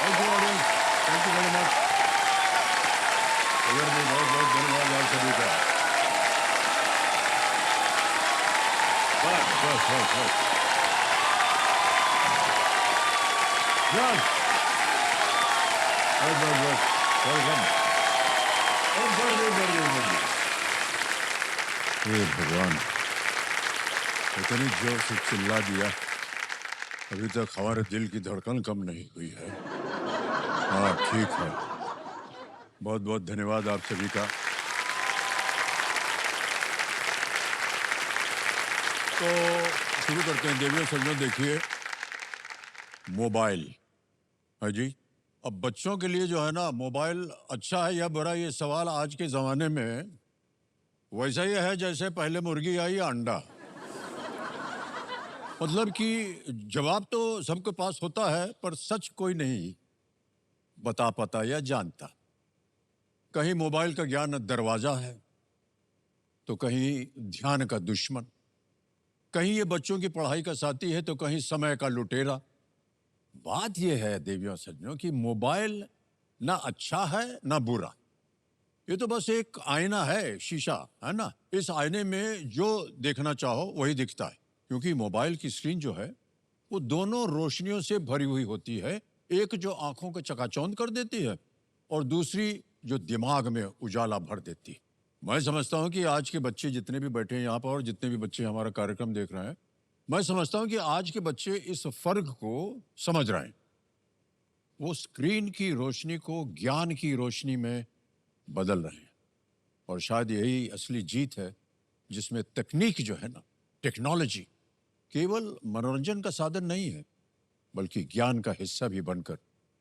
Thank you audience, thank you very much. अगर भी बहुत बहुत धन्यवाद आप सभी का। बस बस बस बस बस बस बस बस वेलकम। हे भगवान, इतनी जोर से चिल्ला दिया, अभी तक हमारे दिल की धड़कन कम नहीं हुई है। हाँ ठीक है, बहुत बहुत धन्यवाद आप सभी का। तो शुरू करते हैं। देवियों सज्जनों, देखिए मोबाइल, हाँ जी, अब बच्चों के लिए जो है ना, मोबाइल अच्छा है या बुरा, ये सवाल आज के ज़माने में वैसा ही है जैसे पहले मुर्गी आई या अंडा। मतलब कि जवाब तो सबके पास होता है, पर सच कोई नहीं बता पाता या जानता। कहीं मोबाइल का ज्ञान दरवाजा है, तो कहीं ध्यान का दुश्मन। कहीं ये बच्चों की पढ़ाई का साथी है, तो कहीं समय का लुटेरा। बात यह है देवियों सज्जनों कि मोबाइल ना अच्छा है ना बुरा, ये तो बस एक आईना है, शीशा है ना। इस आईने में जो देखना चाहो वही दिखता है, क्योंकि मोबाइल की स्क्रीन जो है वो दोनों रोशनियों से भरी हुई होती है। एक जो आंखों को चकाचौंध कर देती है, और दूसरी जो दिमाग में उजाला भर देती है। मैं समझता हूं कि आज के बच्चे जितने भी बैठे हैं यहाँ पर, और जितने भी बच्चे हमारा कार्यक्रम देख रहे हैं, मैं समझता हूं कि आज के बच्चे इस फर्क को समझ रहे हैं। वो स्क्रीन की रोशनी को ज्ञान की रोशनी में बदल रहे हैं, और शायद यही असली जीत है, जिसमें तकनीक जो है ना, टेक्नोलॉजी केवल मनोरंजन का साधन नहीं है, बल्कि ज्ञान का हिस्सा भी बनकर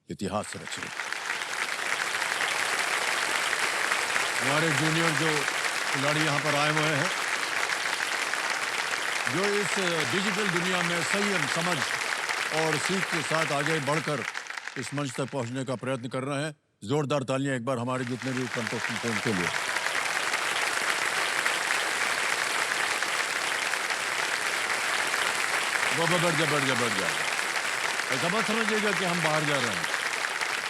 इतिहास रच रही है। हमारे जूनियर जो खिलाड़ी यहाँ पर आए हुए हैं, जो इस डिजिटल दुनिया में संयम, समझ और सीख के साथ आगे बढ़कर इस मंच तक पहुंचने का प्रयत्न कर रहे हैं। जोरदार तालियां एक बार हमारे जितने भी कंटेस्टेंट हैं उनके लिए। बढ़ जा। ऐसा मत समझिएगा कि हम बाहर जा रहे हैं,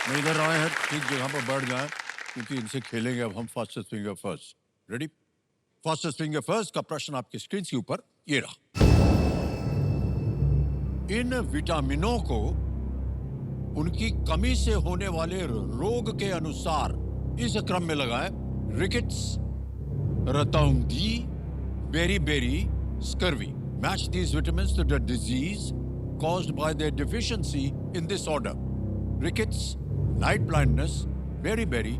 मैं इधर आए हैं ठीक जगह पर बैठ जाए, क्योंकि इनसे खेलेंगे अब हम fastest finger first. Ready? Fastest finger first का प्रश्न आपकी स्क्रीन के ऊपर ये रहा। इन विटामिनों को उनकी कमी से होने वाले रोग के अनुसार इस क्रम में लगाएं: रिकेट्स, रतौंधी, beriberi, scurvy. Match these vitamins to the disease caused by their deficiency in this order: rickets, night blindness, beriberi,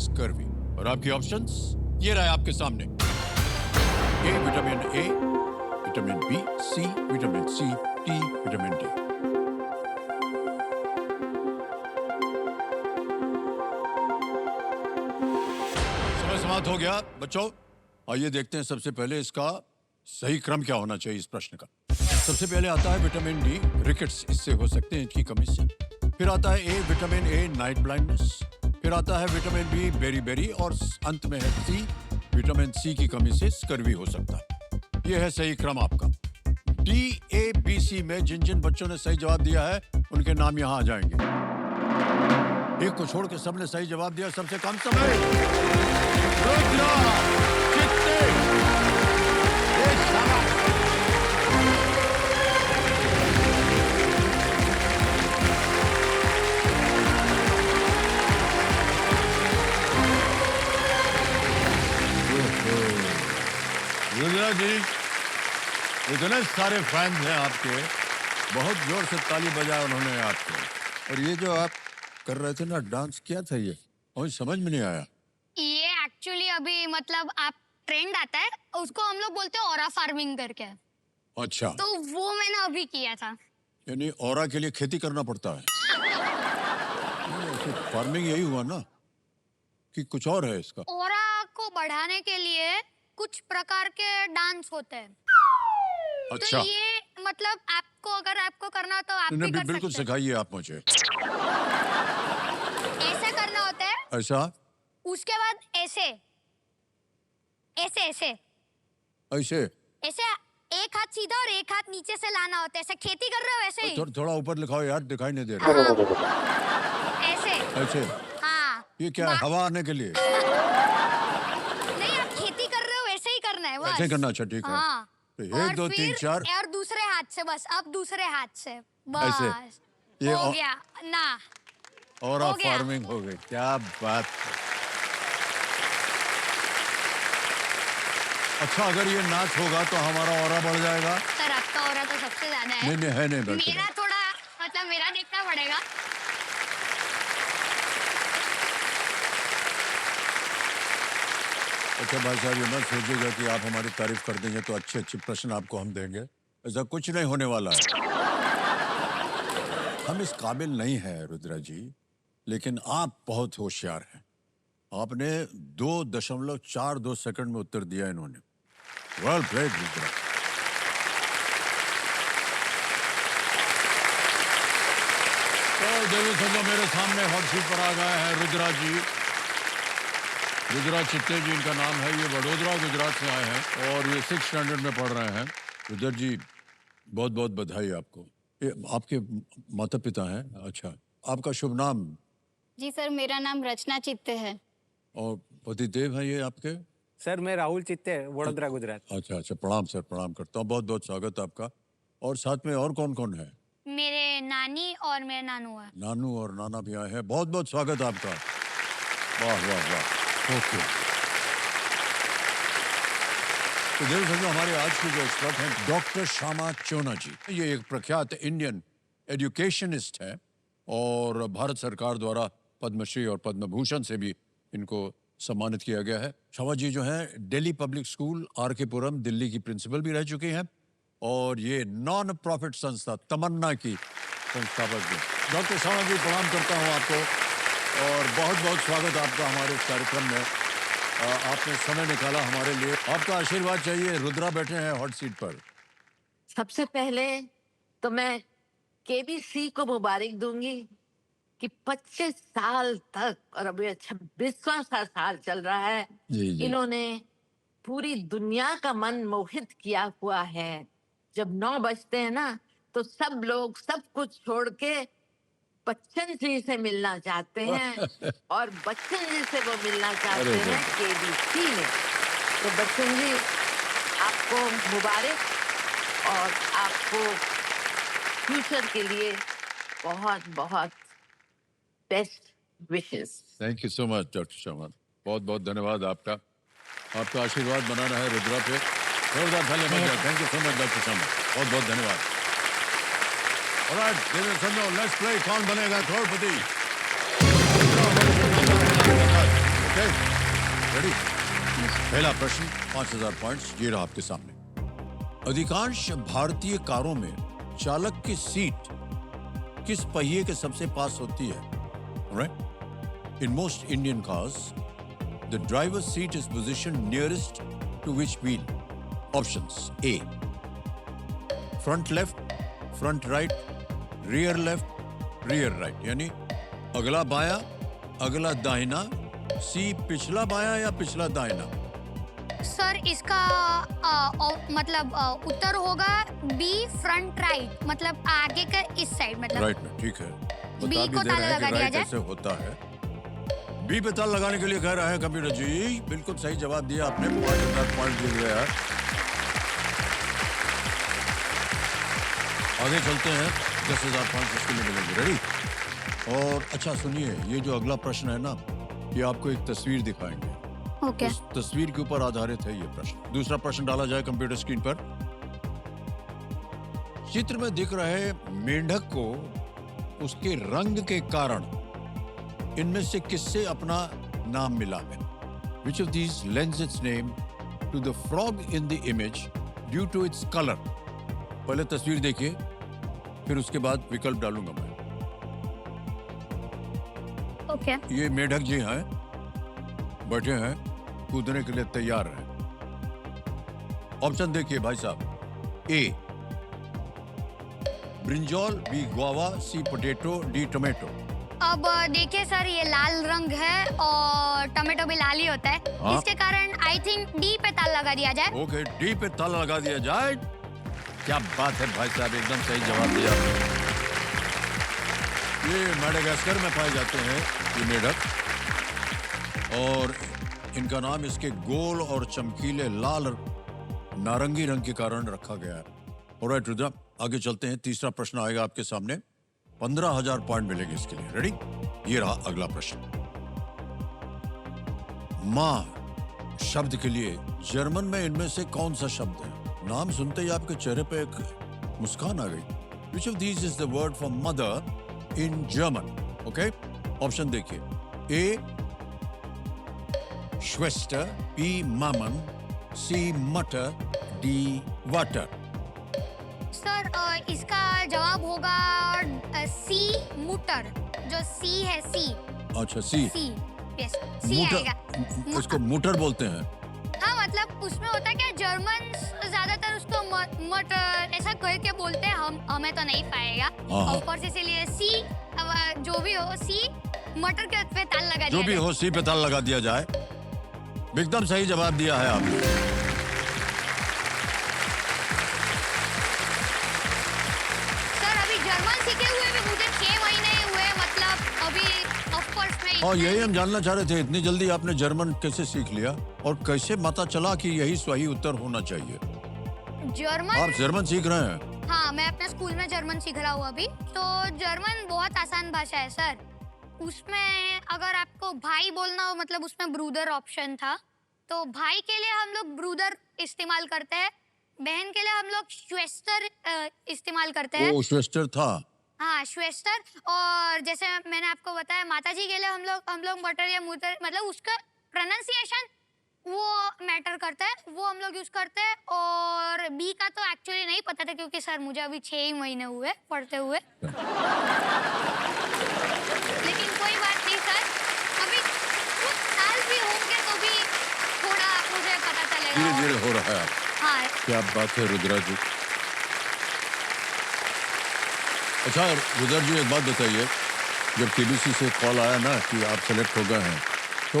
scurvy। और आपकी ऑप्शंस ये रहे आपके सामने। A vitamin A, vitamin B, C vitamin C, D vitamin D. समय समाप्त हो गया बच्चों। आइए देखते हैं सबसे पहले इसका सही क्रम क्या होना चाहिए इस प्रश्न का। सबसे पहले आता है विटामिन डी, रिकेट्स इससे हो सकते हैं इनकी कमी से। फिर आता है ए विटामिन ए, नाइट ब्लाइंडनेस। फिर आता है विटामिन बी, बेरी-बेरी, और अंत में है सी, विटामिन सी की कमी से स्कर्वी हो सकता है। यह है सही क्रम आपका। डी, ए, बी, सी में जिन जिन बच्चों ने सही जवाब दिया है उनके नाम यहाँ आ जाएंगे। एक को छोड़ के सबने सही जवाब दिया। सबसे कम समय रुद्रा, चित्ते, रुद्रा जी, इतने सारे फैंस हैं आपके, बहुत जोर से ताली बजाया उन्होंने आपको। और ये जो आप कर रहे थे ना डांस, क्या था ये? और समझ में नहीं आया। ये एक्चुअली अभी मतलब आप ट्रेंड आता है, उसको हम लोग बोलते हैं ऑरा फार्मिंग करके। अच्छा, तो वो मैंने अभी किया था। यानी ऑरा के लिए खेती करना पड़ता है। फार्मिंग यही हुआ ना, कि कुछ और है इसका? ऑरा को बढ़ाने के लिए कुछ प्रकार के डांस होते हैं। अच्छा, तो ये मतलब आपको अगर आपको करना हो तो आप भी कर बिल्कुल सकते हैं। सिखाइए आप मुझे। ऐसे करना होता है, ऐसा? उसके बाद ऐसे ऐसे ऐसे ऐसे? ऐसे एक हाथ सीधा और एक हाथ नीचे से लाना होता है। ऐसे खेती कर रहे हो वैसे ही। थोड़ा ऊपर लिखाओ यार, दिखाई नहीं दे रहा। ऐसे हाँ ये क्या है, हवा आने के लिए नहीं, आप खेती कर रहे हो वैसे ही करना है बस। ऐसे करना? अच्छा ठीक है। हाँ। तो और 1 2 3 फिर 4 और दूसरे हाथ से बस, अब दूसरे हाथ से बस ऐसे। ये हो गया ना। और हो गया। फार्मिंग हो गई। क्या बात है। अच्छा, अगर ये नाच होगा तो हमारा ऑरा बढ़ जाएगा। सर आपका ऑरा तो सबसे ज्यादा है। नहीं है नहीं बढ़ मेरा थोड़ा मतलब मेरा देखना पड़ेगा। अच्छा भाई साहब, ये मत सोचिएगा कि आप हमारी तारीफ कर देंगे तो अच्छे अच्छे प्रश्न आपको हम देंगे। ऐसा कुछ नहीं होने वाला है। हम इस काबिल नहीं हैं रुद्रा जी, लेकिन आप बहुत होशियार हैं। आपने 2.42 सेकंड में उत्तर दिया इन्होंने। Well played Rudra. तो देखो समझो, मेरे सामने हॉट सीट पर आ गए हैं रुद्रा जी। रुद्रा चित्ते जी इनका नाम है। ये वडोदरा गुजरात से आए हैं और ये 6th स्टैंडर्ड में पढ़ रहे हैं। रुद्र जी बहुत बहुत बधाई आपको। ये आपके माता पिता हैं? अच्छा, आपका शुभ नाम? जी सर, मेरा नाम रचना चित्ते है। और पतिदेव हैं ये आपके? सर मैं राहुल चित्ते, वडोदरा गुजरात। अच्छा अच्छा, प्रणाम सर, प्रणाम करता हूँ। बहुत बहुत स्वागत है आपका। और साथ में और कौन कौन है? मेरे नानी और मेरे नानू है। नानू और नाना भी आए हैं। बहुत बहुत स्वागत है आपका। वाह वाह वाह। ओके, तो देख सकते हमारे आज के जो एक्सपर्ट हैं डॉक्टर श्यामा चोना जी। ये एक प्रख्यात इंडियन एजुकेशनिस्ट है और भारत सरकार द्वारा पद्मश्री और पद्म भूषण से भी इनको सम्मानित किया गया है। श्यामा जी जो हैं दिल्ली पब्लिक स्कूल आर.के. पुरम दिल्ली की प्रिंसिपल भी रह चुकी हैं और ये नॉन प्रॉफिट संस्था तमन्ना की संस्थापक हैं। डॉक्टर श्यामा जी, प्रणाम करता हूँ आपको और बहुत बहुत स्वागत आपका हमारे इस कार्यक्रम में। आपने समय निकाला हमारे लिए। आपका आशीर्वाद चाहिए। रुद्रा बैठे हैं हॉट सीट पर। सबसे पहले तो मैं केबीसी को मुबारक दूंगी कि 25 साल तक, और अभी 26वां साल चल रहा है, जी जी। इन्होंने पूरी दुनिया का मन मोहित किया हुआ है। जब 9 बजते हैं ना तो सब लोग सब कुछ छोड़ के बच्चन जी से मिलना चाहते हैं और बच्चन जी से वो मिलना चाहते अरे हैं केबीसी में। तो बच्चन जी, आपको मुबारक और आपको फ्यूचर के लिए बहुत बहुत best wishes. Thank you so much doctor Sharma. बहुत बहुत धन्यवाद आपका। आपका आशीर्वाद बनाना है रुद्रा पे। जोरदार तालियां बन जाए। Thank you so much doctor Sharma. बहुत बहुत धन्यवाद। Alright, ladies and gentleman, let's play कौन बनेगा करोड़पति। Okay, ready? पहला प्रश्न 5000 पॉइंट्स ये रहा आपके सामने। अधिकांश भारतीय कारों में चालक की सीट किस पहिए के सबसे पास होती है? Right? In most Indian cars, the driver's seat is positioned nearest to which wheel? Options: A, front left, front right, rear left, rear right. यानी अगला बाया, अगला दाहिना, सी पिछला बाया या पिछला दाहिना? सर इसका मतलब उत्तर होगा बी, फ्रंट राइट, मतलब आगे का इस साइड, मतलब राइट में, ठीक है। बी बता भी को दे ताला रहे हैं लगा कि दिया राइट जाए। ऐसे होता है। बी पे ताला लगाने के लिए कह रहा है कंप्यूटर जी। बिल्कुल सही जवाब दिया आपने। 5000 पॉइंट जीत गया है। आगे चलते हैं। 10,000 पॉइंट इसके लिए मिलेंगे। रेडी? और अच्छा सुनिए, ये जो अगला प्रश्न है ना, ये आपको एक तस्वीर दिखाएंगे। ओके। उस तस्वीर के ऊपर आधारित है ये प्रश्न। दूसरा प्रश्न डाला जाए कंप्यूटर स्क्रीन पर। चित्र में दिख रहे मेंढक को उसके रंग के कारण इनमें से किससे अपना नाम मिला है? Which of these lends its name to the frog in the image due to its color? पहले तस्वीर देखिए, फिर उसके बाद विकल्प डालूंगा मैं। ओके। ये मेढक जी हैं, बैठे हैं, कूदने के लिए तैयार हैं। ऑप्शन देखिए भाई साहब। ए ब्रिंजॉल, बी गुआवा, सी पोटैटो, डी टोमेटो। अब देखिए सर, ये लाल रंग है और टमाटो भी लाल ही होता है। हाँ? इसके कारण आई थिंक डी पे ताला लगा दिया जाए। ओके, डी पे ताला लगा दिया जाए। क्या बात है भाई साहब, एकदम सही जवाब दिया। ये मैडागास्कर में पाए जाते हैं ये मेढक, और इनका नाम इसके गोल और चमकीले लाल नारंगी रंग के कारण रखा गया है। ऑलराइट रुद्रा, आगे चलते हैं। तीसरा प्रश्न आएगा आपके सामने, 15,000 पॉइंट मिलेंगे इसके लिए। रेडी? ये रहा अगला प्रश्न। माँ शब्द के लिए जर्मन में इनमें से कौन सा शब्द है? नाम सुनते ही आपके चेहरे पे एक मुस्कान आ गई। Which of these is the word for mother in German? Okay? Option देखिए। A Schwester, B Maman, C Mutter, D Water। Sir इसका जवाब होगा सी, मुटर। जो सी है, सी। अच्छा, सी। सी, यस, सी आएगा। इसको मुटर बोलते हैं। हाँ, मतलब उसमें होता है क्या, जर्मन ज्यादातर उसको मटर ऐसा कह के बोलते हैं, हमें तो नहीं पाएगा। हाँ। ऊपर से इसलिए सी, जो भी हो, सी मटर के पे ताल लगा दिया जो भी जाए। हो, सी पे ताल लगा दिया जाए। एकदम सही जवाब दिया है आपने। सर अभी जर्मन सीखे हुए भी मुझे 6 महीने हुए, मतलब अभी ऑफ कोर्स मैं और यही हम जानना चाह रहे थे, इतनी जल्दी आपने जर्मन कैसे सीख लिया और कैसे पता चला कि यही सही उत्तर होना चाहिए? जर्मन। आप जर्मन सीख रहे हैं? हाँ, मैं अपने स्कूल में जर्मन सीख रहा हूँ अभी। तो जर्मन बहुत आसान भाषा है सर। उसमें अगर आपको भाई बोलना हो, मतलब उसमें ब्रूदर ऑप्शन था, तो भाई के लिए हम लोग ब्रूदर इस्तेमाल करते हैं, बहन के लिए हम लोग श्वेस्टर इस्तेमाल करते हैं। वो श्वेस्टर था। हाँ, श्वेस्टर। और जैसे मैंने आपको बताया, माताजी के लिए हम लोग मटर या मुटर, मतलब उसका प्रोनाउंसिएशन वो मैटर करता है, वो हम लोग यूज करते हैं। और बी का तो एक्चुअली नहीं पता था, क्योंकि सर मुझे अभी 6 ही महीने हुए पढ़ते हुए। लेकिन कोई बात नहीं सर, अभी कुछ साल भी होंगे तो भी थोड़ा मुझे पता चलेगा। धीरे धीरे हो रहा है। हाँ। क्या बात है रुद्रा जी। अच्छा रुद्रा जी, एक बात बताइए, जब केबीसी से कॉल आया ना कि आप सेलेक्ट हो गए हैं, तो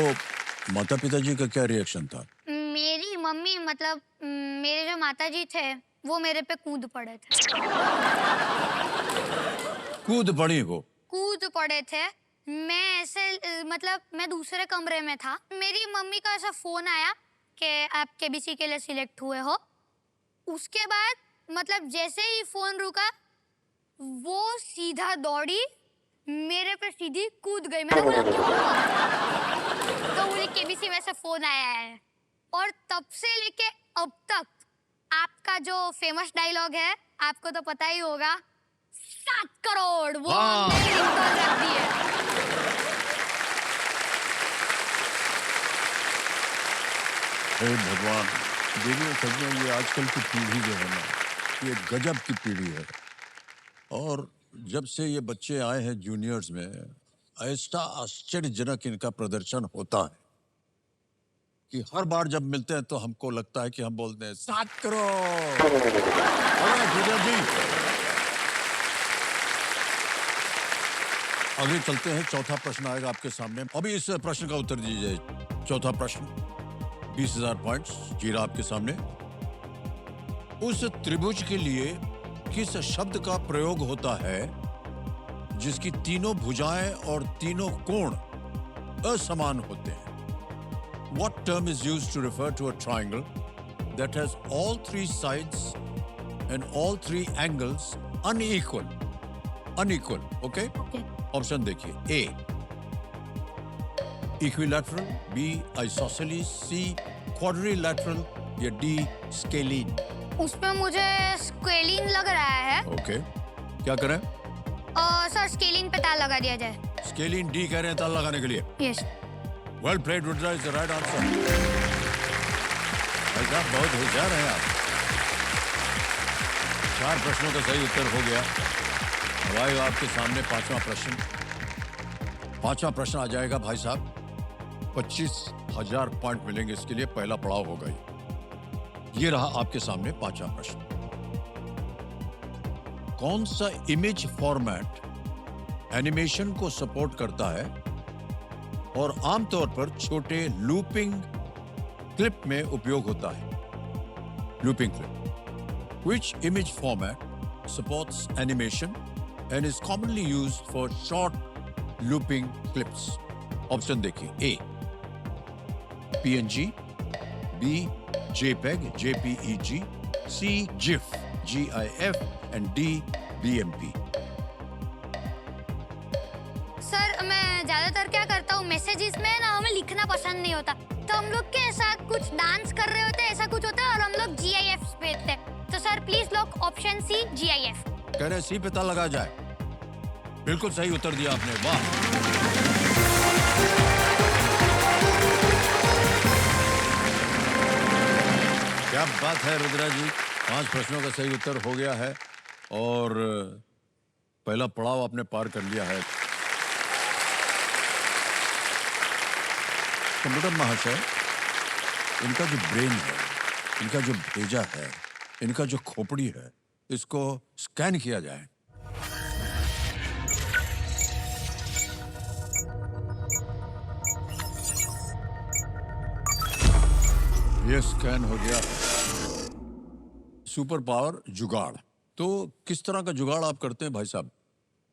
माता पिताजी का क्या रिएक्शन था? मेरी मम्मी, मतलब मेरे जो माताजी थे, वो मेरे पे कूद पड़े थे। कूद पड़ी हो? कूद पड़े थे। मैं ऐसे, मतलब मैं दूसरे कमरे में था, मेरी मम्मी का ऐसा फोन आया कि आप केबीसी के लिए सिलेक्ट हुए हो। उसके बाद मतलब जैसे ही फोन रुका, वो सीधा दौड़ी मेरे पे सीधी कूद गई। मैंने बोला क्यों हुआ? तो मुझे केबीसी में से फोन आया है। और तब से लेके अब तक आपका जो फेमस डायलॉग है, आपको तो पता ही होगा, 7 करोड़, वो हमने रिंगटोन रख दी है। हे भगवान, देखिए सच में ये आजकल की पीढ़ी जो है ना, ये गजब की पीढ़ी है। और जब से ये बच्चे आए हैं जूनियर्स में, ऐसा आश्चर्यजनक इनका प्रदर्शन होता है कि हर बार जब मिलते हैं तो हमको लगता है कि हम बोलते हैं 7 करोड़। जी आगे चलते हैं। चौथा प्रश्न आएगा आपके सामने। अभी इस प्रश्न का उत्तर दीजिए। चौथा प्रश्न, 20,000 पॉइंट्स जीरा आपके सामने। उस त्रिभुज के लिए किस शब्द का प्रयोग होता है जिसकी तीनों भुजाएं और तीनों कोण असमान होते हैं? What term is used to refer to a triangle that has all 3 sides and all 3 angles unequal? Unequal, okay? Okay. Option देखिए। A equilateral, B isosceles, C quadrilateral या D scalene? उसमें मुझे स्केलिन लग रहा है। ओके, क्या करें? Sir scalene पे ताल लगा दिया जाए। स्केलिन डी कह रहे हैं ताल लगाने के लिए। Yes. Well played Rudra, is the right answer. भाई साहब बहुत होशियार हैं आप। 4 प्रश्नों का सही उत्तर हो गया। अब आएगा आपके सामने 5वां प्रश्न। 5वां प्रश्न आ जाएगा भाई साहब, 25,000 पॉइंट मिलेंगे इसके लिए। पहला पड़ाव होगा ये रहा आपके सामने 5वां प्रश्न। कौन सा इमेज फॉर्मेट एनिमेशन को सपोर्ट करता है और आमतौर पर छोटे लूपिंग क्लिप में उपयोग होता है? Looping clip. Which image format supports animation and is commonly used for short looping clips. Option देखिए, A PNG, B JPEG JPEG, C GIF GIF and D BMP. Sir मैं ज्यादातर क्या करता हूँ, मैसेजेस में ना हमें लिखना पसंद नहीं होता, तो हम लोग के ऐसा कुछ डांस कर रहे होते हैं, ऐसा कुछ होता है और हम लोग GIF भेजते हैं। तो sir please lock option C GIF। कह रहे सी पता लगा जाए। बिल्कुल सही उत्तर दिया आपने, वाह। क्या बात है रुद्रा जी, 5 प्रश्नों का सही उत्तर हो गया है और पहला पड़ाव आपने पार कर लिया है। कंप्यूटर महाशय, इनका जो ब्रेन है, इनका जो भेजा है, इनका जो खोपड़ी है, इसको स्कैन किया जाए। ये स्कैन हो गया। सुपर पावर जुगाड़, तो किस तरह का जुगाड़ आप करते हैं भाई साहब?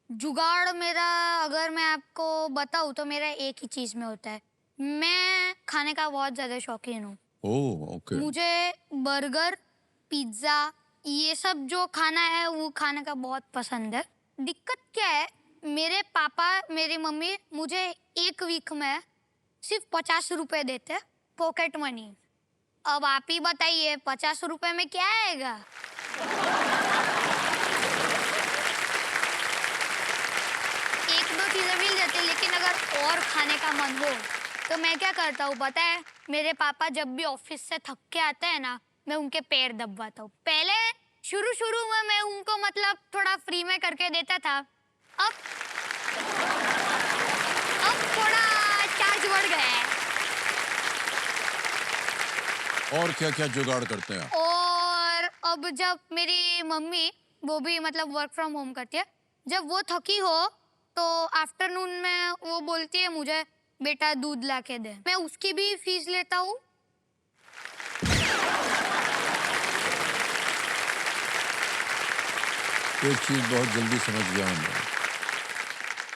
जुगाड़ मेरा, अगर मैं आपको बताऊँ तो मेरा एक ही चीज में होता है, मैं खाने का बहुत ज्यादा शौकीन हूँ। Oh okay. मुझे बर्गर, पिज्जा, ये सब जो खाना है वो खाने का बहुत पसंद है। दिक्कत क्या है, मेरे पापा मेरी मम्मी मुझे एक वीक में सिर्फ 50 रुपए देते हैं, पॉकेट मनी। अब आप ही बताइए 50 रुपए में क्या आएगा? एक दो चीजें मिल जाती, लेकिन अगर और खाने का मन हो तो मैं क्या करता हूँ पता है, मेरे पापा जब भी ऑफिस से थक के आते हैं ना, मैं उनके पैर दबाता हूँ। पहले शुरू में मैं उनको मतलब थोड़ा फ्री में करके देता था, अब थोड़ा चार्ज बढ़ गया है। और क्या क्या जुगाड़ करते हैं आप? और अब जब मेरी मम्मी, वो भी मतलब वर्क फ्रॉम होम करती है, जब वो थकी हो तो आफ्टरनून में वो बोलती है मुझे, बेटा दूध ला के दे, मैं उसकी भी फीस लेता हूँ। एक चीज बहुत जल्दी समझ गया हूं मैं,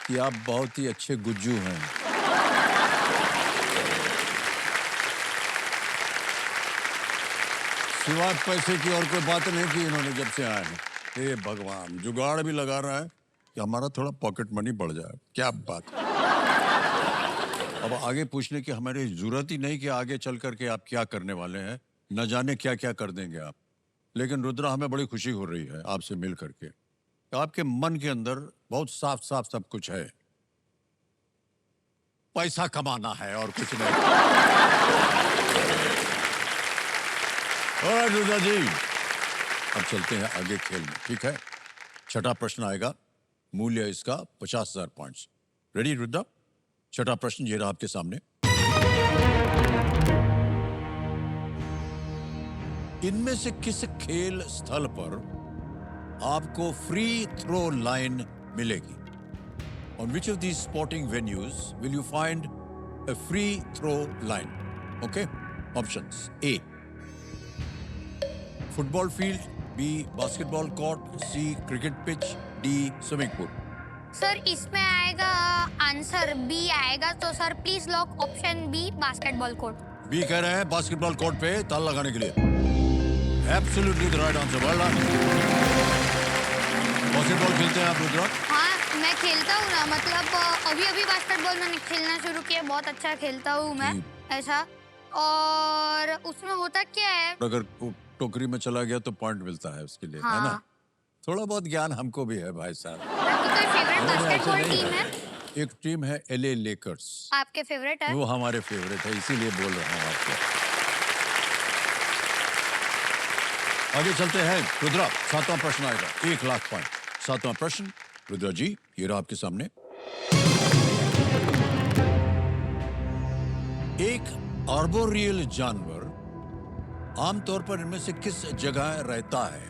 कि आप बहुत ही अच्छे गुज्जू हैं। सिवाय पैसे की और कोई बात नहीं की इन्होंने जब से आए हैं। हे भगवान, जुगाड़ भी लगा रहा है कि हमारा थोड़ा पॉकेट मनी बढ़ जाए। क्या बात है। अब आगे पूछने की हमारी जरूरत ही नहीं कि आगे चल करके आप क्या करने वाले हैं, न जाने क्या क्या कर देंगे आप। लेकिन रुद्रा, हमें बड़ी खुशी हो रही है आपसे मिल करके। आपके मन के अंदर बहुत साफ साफ सब कुछ है, पैसा कमाना है और कुछ नहीं। और रुद्रा जी, अब चलते हैं आगे खेल में, ठीक है? छठा प्रश्न आएगा, मूल्य इसका 50,000 पॉइंट्स। रेडी रुद्रा? छठा प्रश्न ये रहा आपके सामने। इनमें से किस खेल स्थल पर आपको फ्री थ्रो लाइन मिलेगी? On which of these sporting venues will you find a free throw line? Okay? Options: A, football field, B, basketball court, C, cricket pitch, D, swimming pool. Sir इसमें आएगा answer B आएगा, तो sir please lock option B basketball court. B कह रहे हैं basketball court पे ताला लगाने के लिए। Absolutely the right answer. Well done. Basketball खेलते हैं आप रुद्रा? हाँ मैं खेलता हूँ ना, मतलब अभी बास्केटबॉल मैंने खेलना शुरू किया, बहुत अच्छा खेलता हूँ मैं ऐसा। और उसमें होता क्या है, अगर वो टोकरी में चला गया तो पॉइंट मिलता है उसके लिए, है ना? थोड़ा बहुत ज्ञान हमको भी है भाई साहब। आपकी कोई फेवरेट बास्केटबॉल टीम है? एक टीम है LA लेकर्स। आपके फेवरेट है? वो हमारे फेवरेट है, इसीलिए बोल रहा हूँ आपको। आगे चलते हैं रुद्रा, 7वां प्रश्न आएगा, 1 लाख पॉइंट। 7वां प्रश्न रुद्रा जी, ये रहा आपके सामने। एक आर्बोरियल जानवर आमतौर पर इनमें से किस जगह रहता है?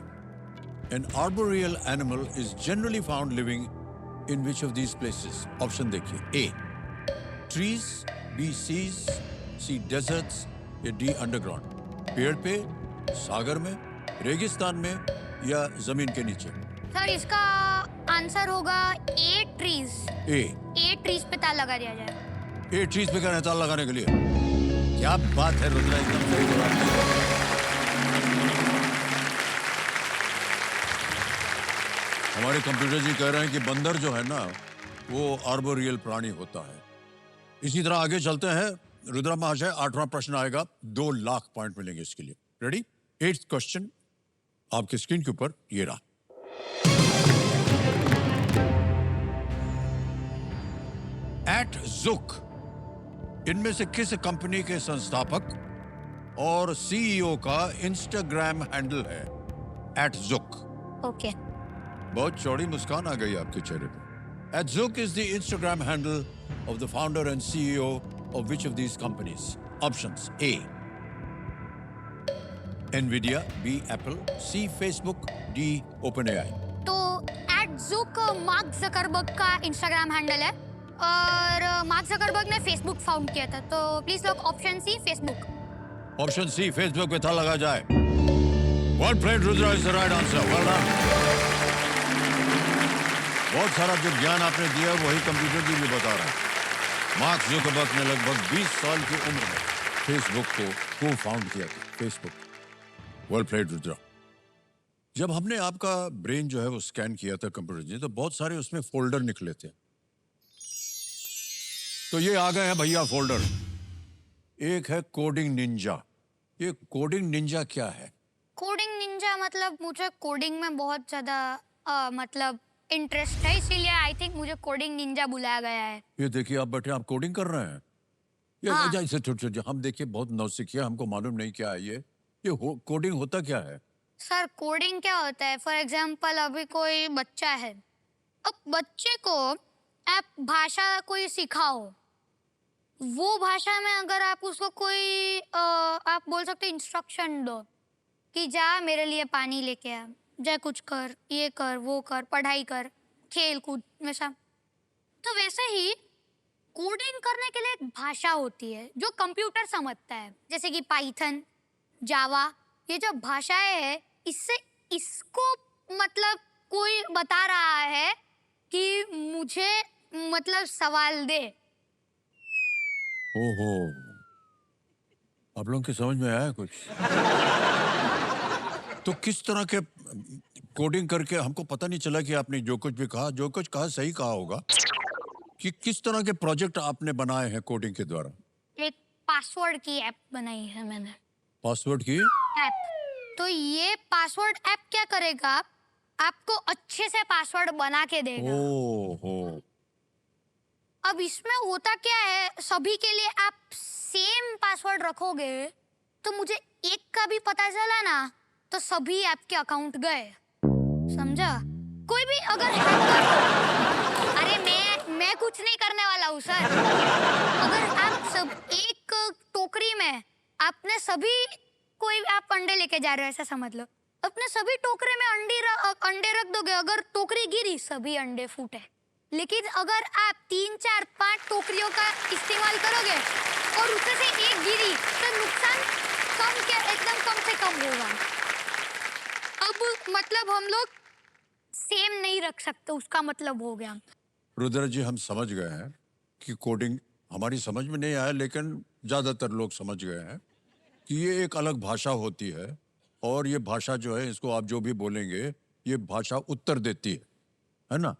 An arboreal animal is generally found living in which of these places? Option देखिए, A, trees, B, seas, C, deserts, या D, underground। पेड़ पे, सागर में, रेगिस्तान में या जमीन के नीचे? सर इसका आंसर होगा ए ट्रीज। ए ए ट्रीज पे ताला लगा दिया जाए। ए ट्रीज पे क्या ताला लगाने के लिए? क्या बात है रुद्रा, एकदम सही जवाब दिया। हमारे कंप्यूटर जी कह रहे हैं कि बंदर जो है ना वो आर्बोरियल प्राणी होता है। इसी तरह आगे चलते हैं। रुद्रा महाशय, 8वां प्रश्न आएगा, 2 लाख पॉइंट मिलेंगे इसके लिए। रेडी? 8th क्वेश्चन आपके स्क्रीन के ऊपर ये रहा। @Zook इनमें से किस कंपनी के संस्थापक और सीईओ का इंस्टाग्राम हैंडल है? @Zook। ओके। बहुत चौड़ी मुस्कान आ गई आपके चेहरे पे। @Zook is the Instagram handle of the founder and CEO of which of these companies? Options: A. Nvidia, B. Apple, C. Facebook, D. OpenAI. तो @Zook मार्क जकरबर्ग का Instagram handle है और मार्क जकरबर्ग ने Facebook found किया था। तो please लोग option C Facebook. Option C, Facebook पे था लगा जाए। Well played, Rudra is the right answer. Well done. बहुत सारा जो ज्ञान आपने दिया वही कंप्यूटर जी भी बता रहा है। मार्क जुकरबर्ग ने लगभग 20 साल की उम्र में फेसबुक को को-फाउंड किया था। फेसबुक। Well played Rudra. जब हमने आपका ब्रेन जो है वो स्कैन किया था कंप्यूटर जी, तो बहुत सारे उसमें फोल्डर निकले थे। तो ये आ गए हैं भैया फोल्डर। एक है कोडिंग निंजा। ये कोडिंग निंजा क्या है? कोडिंग निंजा मतलब मुझे कोडिंग में बहुत ज्यादा मतलब इंटरेस्ट है, इसीलिए आई थिंक मुझे कोडिंग निंजा बुलाया गया है। ये देखिए आप बैठे, आप कोडिंग कर रहे हैं। ये हाँ। ऐसे छोटे हम देखिए बहुत नौसिखिए, हमको मालूम नहीं क्या है ये कोडिंग होता क्या है? सर कोडिंग क्या होता है? फॉर एग्जांपल अभी कोई बच्चा है, अब बच्चे को आप भाषा कोई सिखाओ, वो भाषा में अगर आप उसको कोई आप बोल सकते इंस्ट्रक्शन दो कि जा मेरे लिए पानी लेके आ, जा कुछ कर, ये कर, वो कर, पढ़ाई कर, खेल कूद, वैसा। तो वैसे ही कोडिंग करने के लिए एक भाषा होती है जो कंप्यूटर समझता है, जैसे कि पाइथन, जावा। ये जो भाषाएं है, इससे इसको मतलब कोई बता रहा है कि मुझे मतलब सवाल दे। ओहो, आप लोगों की समझ में आया कुछ? तो किस तरह के कोडिंग करके, हमको पता नहीं चला कि आपने जो कुछ भी कहा, जो कुछ कहा सही कहा होगा, कि किस तरह के प्रोजेक्ट आपने बनाए हैं कोडिंग के द्वारा? एक पासवर्ड की ऐप बनाई है मैंने। पासवर्ड की ऐप। तो ये पासवर्ड ऐप क्या करेगा, आपको अच्छे से पासवर्ड बना के देगा। ओहो, अब इसमें होता क्या है, सभी के लिए आप सेम पासवर्ड रखोगे तो मुझे एक का भी पता चला ना तो सभी आपके अकाउंट गए, समझा? कोई भी अगर अरे मैं कुछ नहीं करने वाला हूँ सर। अगर आप सब एक टोकरी में आपने सभी कोई आप अंडे लेके जा रहे हो ऐसा समझ लो, अपने सभी टोकरे में अंडे रख दोगे, अगर टोकरी गिरी सभी अंडे फूटे। लेकिन अगर आप 3, 4, 5 टोकरियों का इस्तेमाल करोगे और उसमें से एक गिरी तो नुकसान एकदम कम से कम होगा। अब मतलब हम लोग सेम नहीं रख सकते, उसका मतलब हो गया। रुद्र जी हम समझ गए हैं कि कोडिंग हमारी समझ में नहीं आया, लेकिन ज्यादातर लोग समझ गए हैं कि ये एक अलग भाषा होती है और ये भाषा जो है, इसको आप जो भी बोलेंगे ये भाषा उत्तर देती है ना?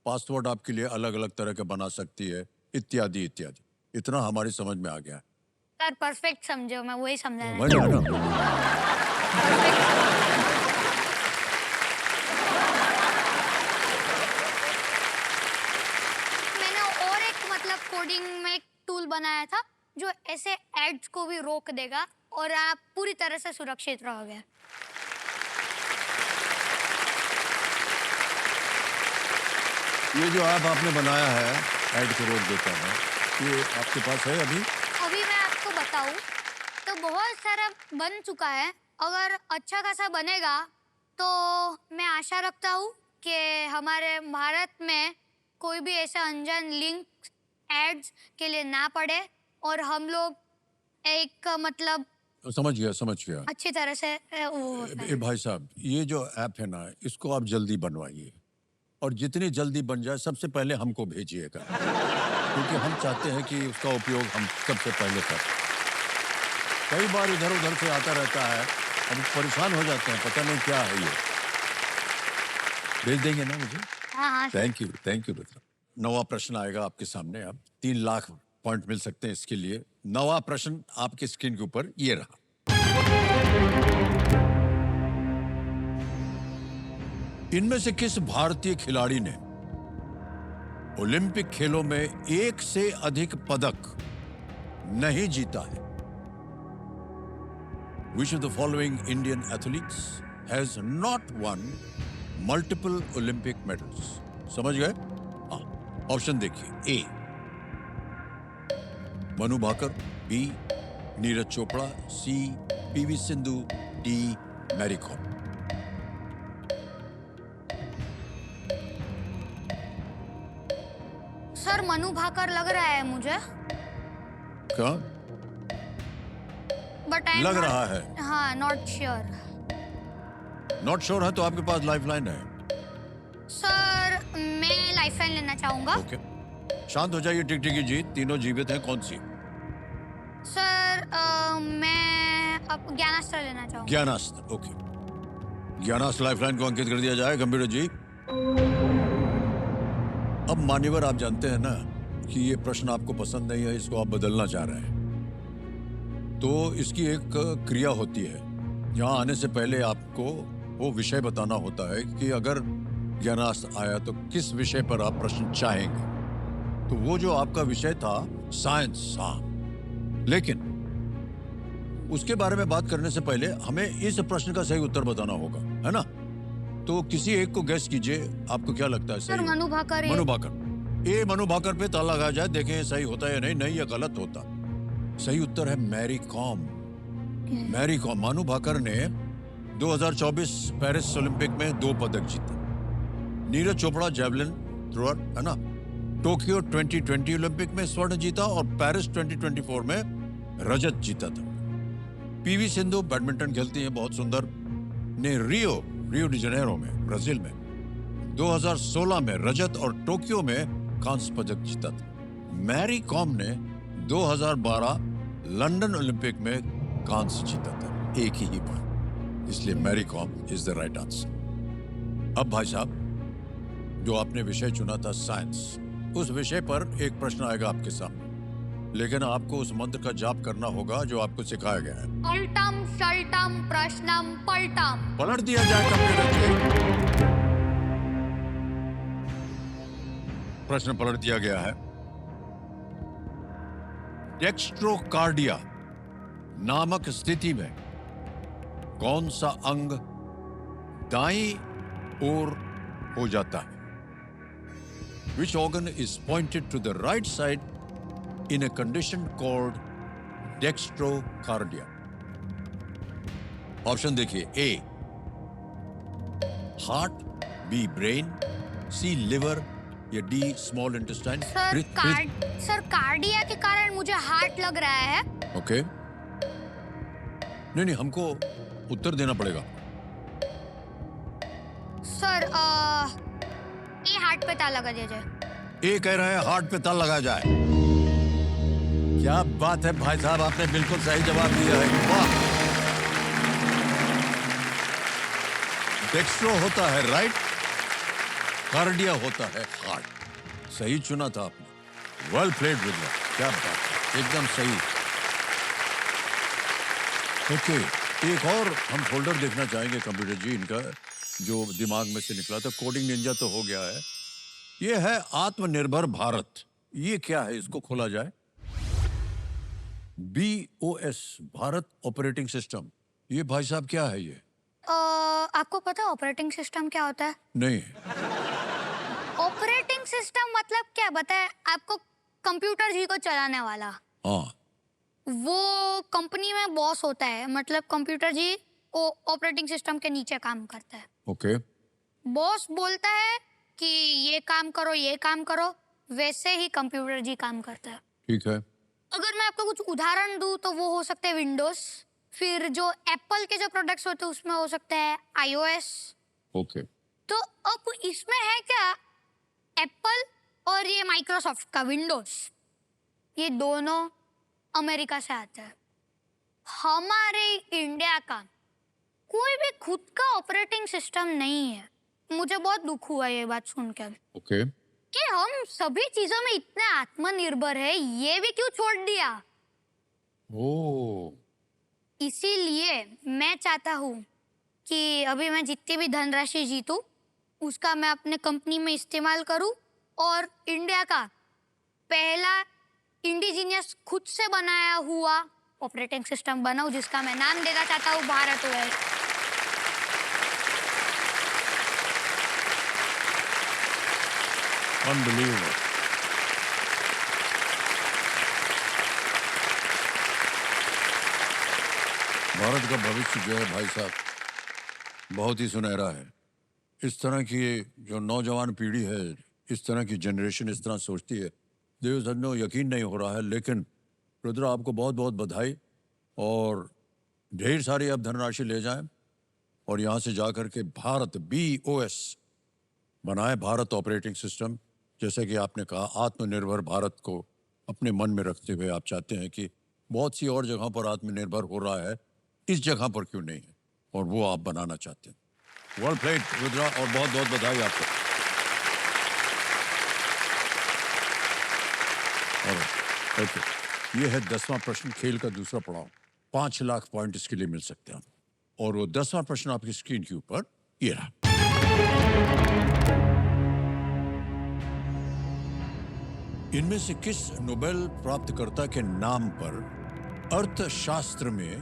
पासवर्ड आपके लिए अलग अलग तरह के बना सकती है, इत्यादि इत्यादि। इतना हमारी समझ में आ गया है। सर परफेक्ट समझो, मैं वही समझा समझ रहे हो ना? मैंने और एक मतलब कोडिंग में एक टूल बनाया था जो ऐसे एड्स को भी रोक देगा और आप पूरी तरह से सुरक्षित रहोगे। ये जो ऐप आपने बनाया है ऐड को रोक देता है, ये आपके पास है अभी? अभी मैं आपको बताऊं तो बहुत सारा बन चुका है, अगर अच्छा खासा बनेगा तो मैं आशा रखता हूँ कि हमारे भारत में कोई भी ऐसा अनजान लिंक एड्स के लिए ना पड़े और हम लोग एक मतलब समझ गया। अच्छी तरह से वो हो पाए। भाई साहब, ये जो ऐप है ना, इसको आप जल्दी बनवाइए और जितनी जल्दी बन जाए सबसे पहले हमको भेजिएगा, क्योंकि हम चाहते हैं कि उसका उपयोग हम सबसे पहले करें। कई बार इधर उधर से आता रहता है, हम परेशान हो जाते हैं, पता नहीं क्या है ये। भेज देंगे ना मुझे? हाँ हाँ थैंक यू मित्र। नवा प्रश्न आएगा आपके सामने। आप 3 लाख पॉइंट मिल सकते हैं इसके लिए। नवा प्रश्न आपकी स्क्रीन के ऊपर ये रहा। इनमें से किस भारतीय खिलाड़ी ने ओलंपिक खेलों में एक से अधिक पदक नहीं जीता है? Which of the following Indian athletes has not won multiple Olympic medals? समझ गए? हाँ, ऑप्शन देखिए। A Manu Bhaker, B Neeraj Chopra, C PV Sindhu, D Mary Kom. Sir Manu Bhaker लग रहा है मुझे, क्या बट आई लग रहा है? हाँ, नॉट श्योर। नॉट श्योर है तो आपके पास लाइफलाइन है। सर मैं लाइफलाइन लेना चाहूंगा। ओके, शांत हो जाइए। टिकटिकी जी, तीनों जीवित हैं, कौन सी? सर मैं अब ज्ञानास्त्र लेना चाहूंगा। ज्ञानास्त्र। ओके, ज्ञानास्त्र लाइफलाइन को अंकित कर दिया जाए। कंप्यूटर जी, अब मान्यवर आप जानते हैं ना कि ये प्रश्न आपको पसंद नहीं है, इसको आप बदलना चाह रहे हैं, तो इसकी एक क्रिया होती है। यहाँ आने से पहले आपको वो विषय बताना होता है कि अगर ज्ञानास्त्र आया तो किस विषय पर आप प्रश्न चाहेंगे। तो वो जो आपका विषय था साइंस, हाँ, लेकिन उसके बारे में बात करने से पहले हमें इस प्रश्न का सही उत्तर बताना होगा, है ना? तो किसी एक को गैस कीजिए, आपको क्या लगता है सर सही? मनु भाकर है। मनु भाकर। ए मनु भाकर पे ताला लगाया जाए, देखें सही होता है या नहीं। नहीं, ये गलत होता। सही उत्तर है मैरी कॉम। मैरी कॉम। मनु भाकर ने 2024 पेरिस ओलंपिक में 2 पदक जीते। नीरज चोपड़ा जेवलिन थ्रोअर, है ना, टोक्यो 2020 ओलंपिक में स्वर्ण जीता और पेरिस 2024 में रजत जीता था। पीवी सिंधु बैडमिंटन खेलती हैं, बहुत सुंदर, ने रियो डी जनेरो में, ब्राजील में 2016 में रजत और टोक्यो में कांस्य पदक जीता था। मैरी कॉम ने 2012 लंदन ओलंपिक में कांस्य जीता था, एक ही बार। इसलिए Mary Kom is the right answer. अब भाई साहब, जो आपने विषय चुना था साइंस, उस विषय पर एक प्रश्न आएगा आपके सामने, लेकिन आपको उस मंत्र का जाप करना होगा जो आपको सिखाया गया है। उल्टम शल्टम प्रश्नम पलटम। पलट दिया जाए कंप्यूटर जी। प्रश्न पलट दिया गया है। डेक्स्ट्रोकार्डिया नामक स्थिति में कौन सा अंग दाईं ओर हो जाता है? Which organ is pointed to the right side in a condition called dextrocardia? Option देखिए। A heart, B brain, C liver या D small intestine. Sir cardia के कारण मुझे हार्ट लग रहा है। ओके, नहीं, हमको उत्तर देना पड़ेगा। सर ये हार्ट पे ताला लगा दिया जाए। ए कह रहे हैं हार्ट पे ताला लगाया जाए। क्या बात है भाई साहब, आपने बिल्कुल सही जवाब दिया है। वाह! डेक्स्ट्रो होता है राइट, कार्डिया होता है हार्ट। सही चुना था आपने। वेल प्लेड विद्या, क्या बात है, एकदम सही। ओके, एक और हम फोल्डर देखना चाहेंगे कंप्यूटर जी, इनका जो दिमाग में से निकला था। कोडिंग निंजा तो हो गया है। ये है आत्मनिर्भर भारत। ये क्या है, इसको खोला जाए। BOS, Bharat operating system. ये भाई साहब क्या है ये? आपको पता है ऑपरेटिंग सिस्टम क्या होता है? नहीं। ऑपरेटिंग सिस्टम मतलब क्या बताए आपको? कंप्यूटर जी को चलाने वाला। हाँ, वो कंपनी में बॉस होता है, मतलब कंप्यूटर जी वो ऑपरेटिंग सिस्टम के नीचे काम करता है। ओके। बॉस बोलता है कि ये काम करो, ये काम करो, वैसे ही कंप्यूटर जी काम करता है। ठीक है। अगर मैं आपको कुछ उदाहरण दूं तो वो हो सकते हैं विंडोज, फिर जो एप्पल के जो प्रोडक्ट्स होते हैं उसमें हो सकता है iOS। ओके। तो अब इसमें है क्या, एप्पल और ये माइक्रोसॉफ्ट का विंडोज, ये दोनों अमेरिका से आते हैं। हमारे इंडिया का कोई भी खुद का ऑपरेटिंग सिस्टम नहीं है। मुझे बहुत दुख हुआ ये बात सुनकर ओके कि हम सभी चीजों में इतने आत्मनिर्भर है, ये भी क्यों छोड़ दिया। ओ इसीलिए मैं चाहता हूँ कि अभी मैं जितनी भी धनराशि जीतूं उसका मैं अपने कंपनी में इस्तेमाल करूँ और इंडिया का पहला इंडिजीनियस खुद से बनाया हुआ ऑपरेटिंग सिस्टम बनाऊं, जिसका मैं नाम देना चाहता हूँ भारत ओएस। अनबिलीवेबल। भारत का भविष्य जो है भाई साहब बहुत ही सुनहरा है। इस तरह की जो नौजवान पीढ़ी है, इस तरह की जनरेशन इस तरह सोचती है, देव सज्जनों यकीन नहीं हो रहा है। लेकिन रुद्र आपको बहुत बहुत बधाई और ढेर सारी अब धनराशि ले जाएं और यहाँ से जाकर के भारत BOS बनाए, भारत ऑपरेटिंग सिस्टम। जैसे कि आपने कहा आत्मनिर्भर भारत को अपने मन में रखते हुए आप चाहते हैं कि बहुत सी और जगहों पर आत्मनिर्भर हो रहा है, इस जगह पर क्यों नहीं है, और वो आप बनाना चाहते हैं। वेल प्लेड रुद्रा और बहुत बहुत बधाई आपको। और ओके, ये है 10वां प्रश्न, खेल का दूसरा पड़ाव। 5 लाख पॉइंट इसके लिए मिल सकते हैं और वो 10वां प्रश्न आपकी स्क्रीन के ऊपर ये रहा। इनमें से किस नोबेल प्राप्तकर्ता के नाम पर अर्थशास्त्र में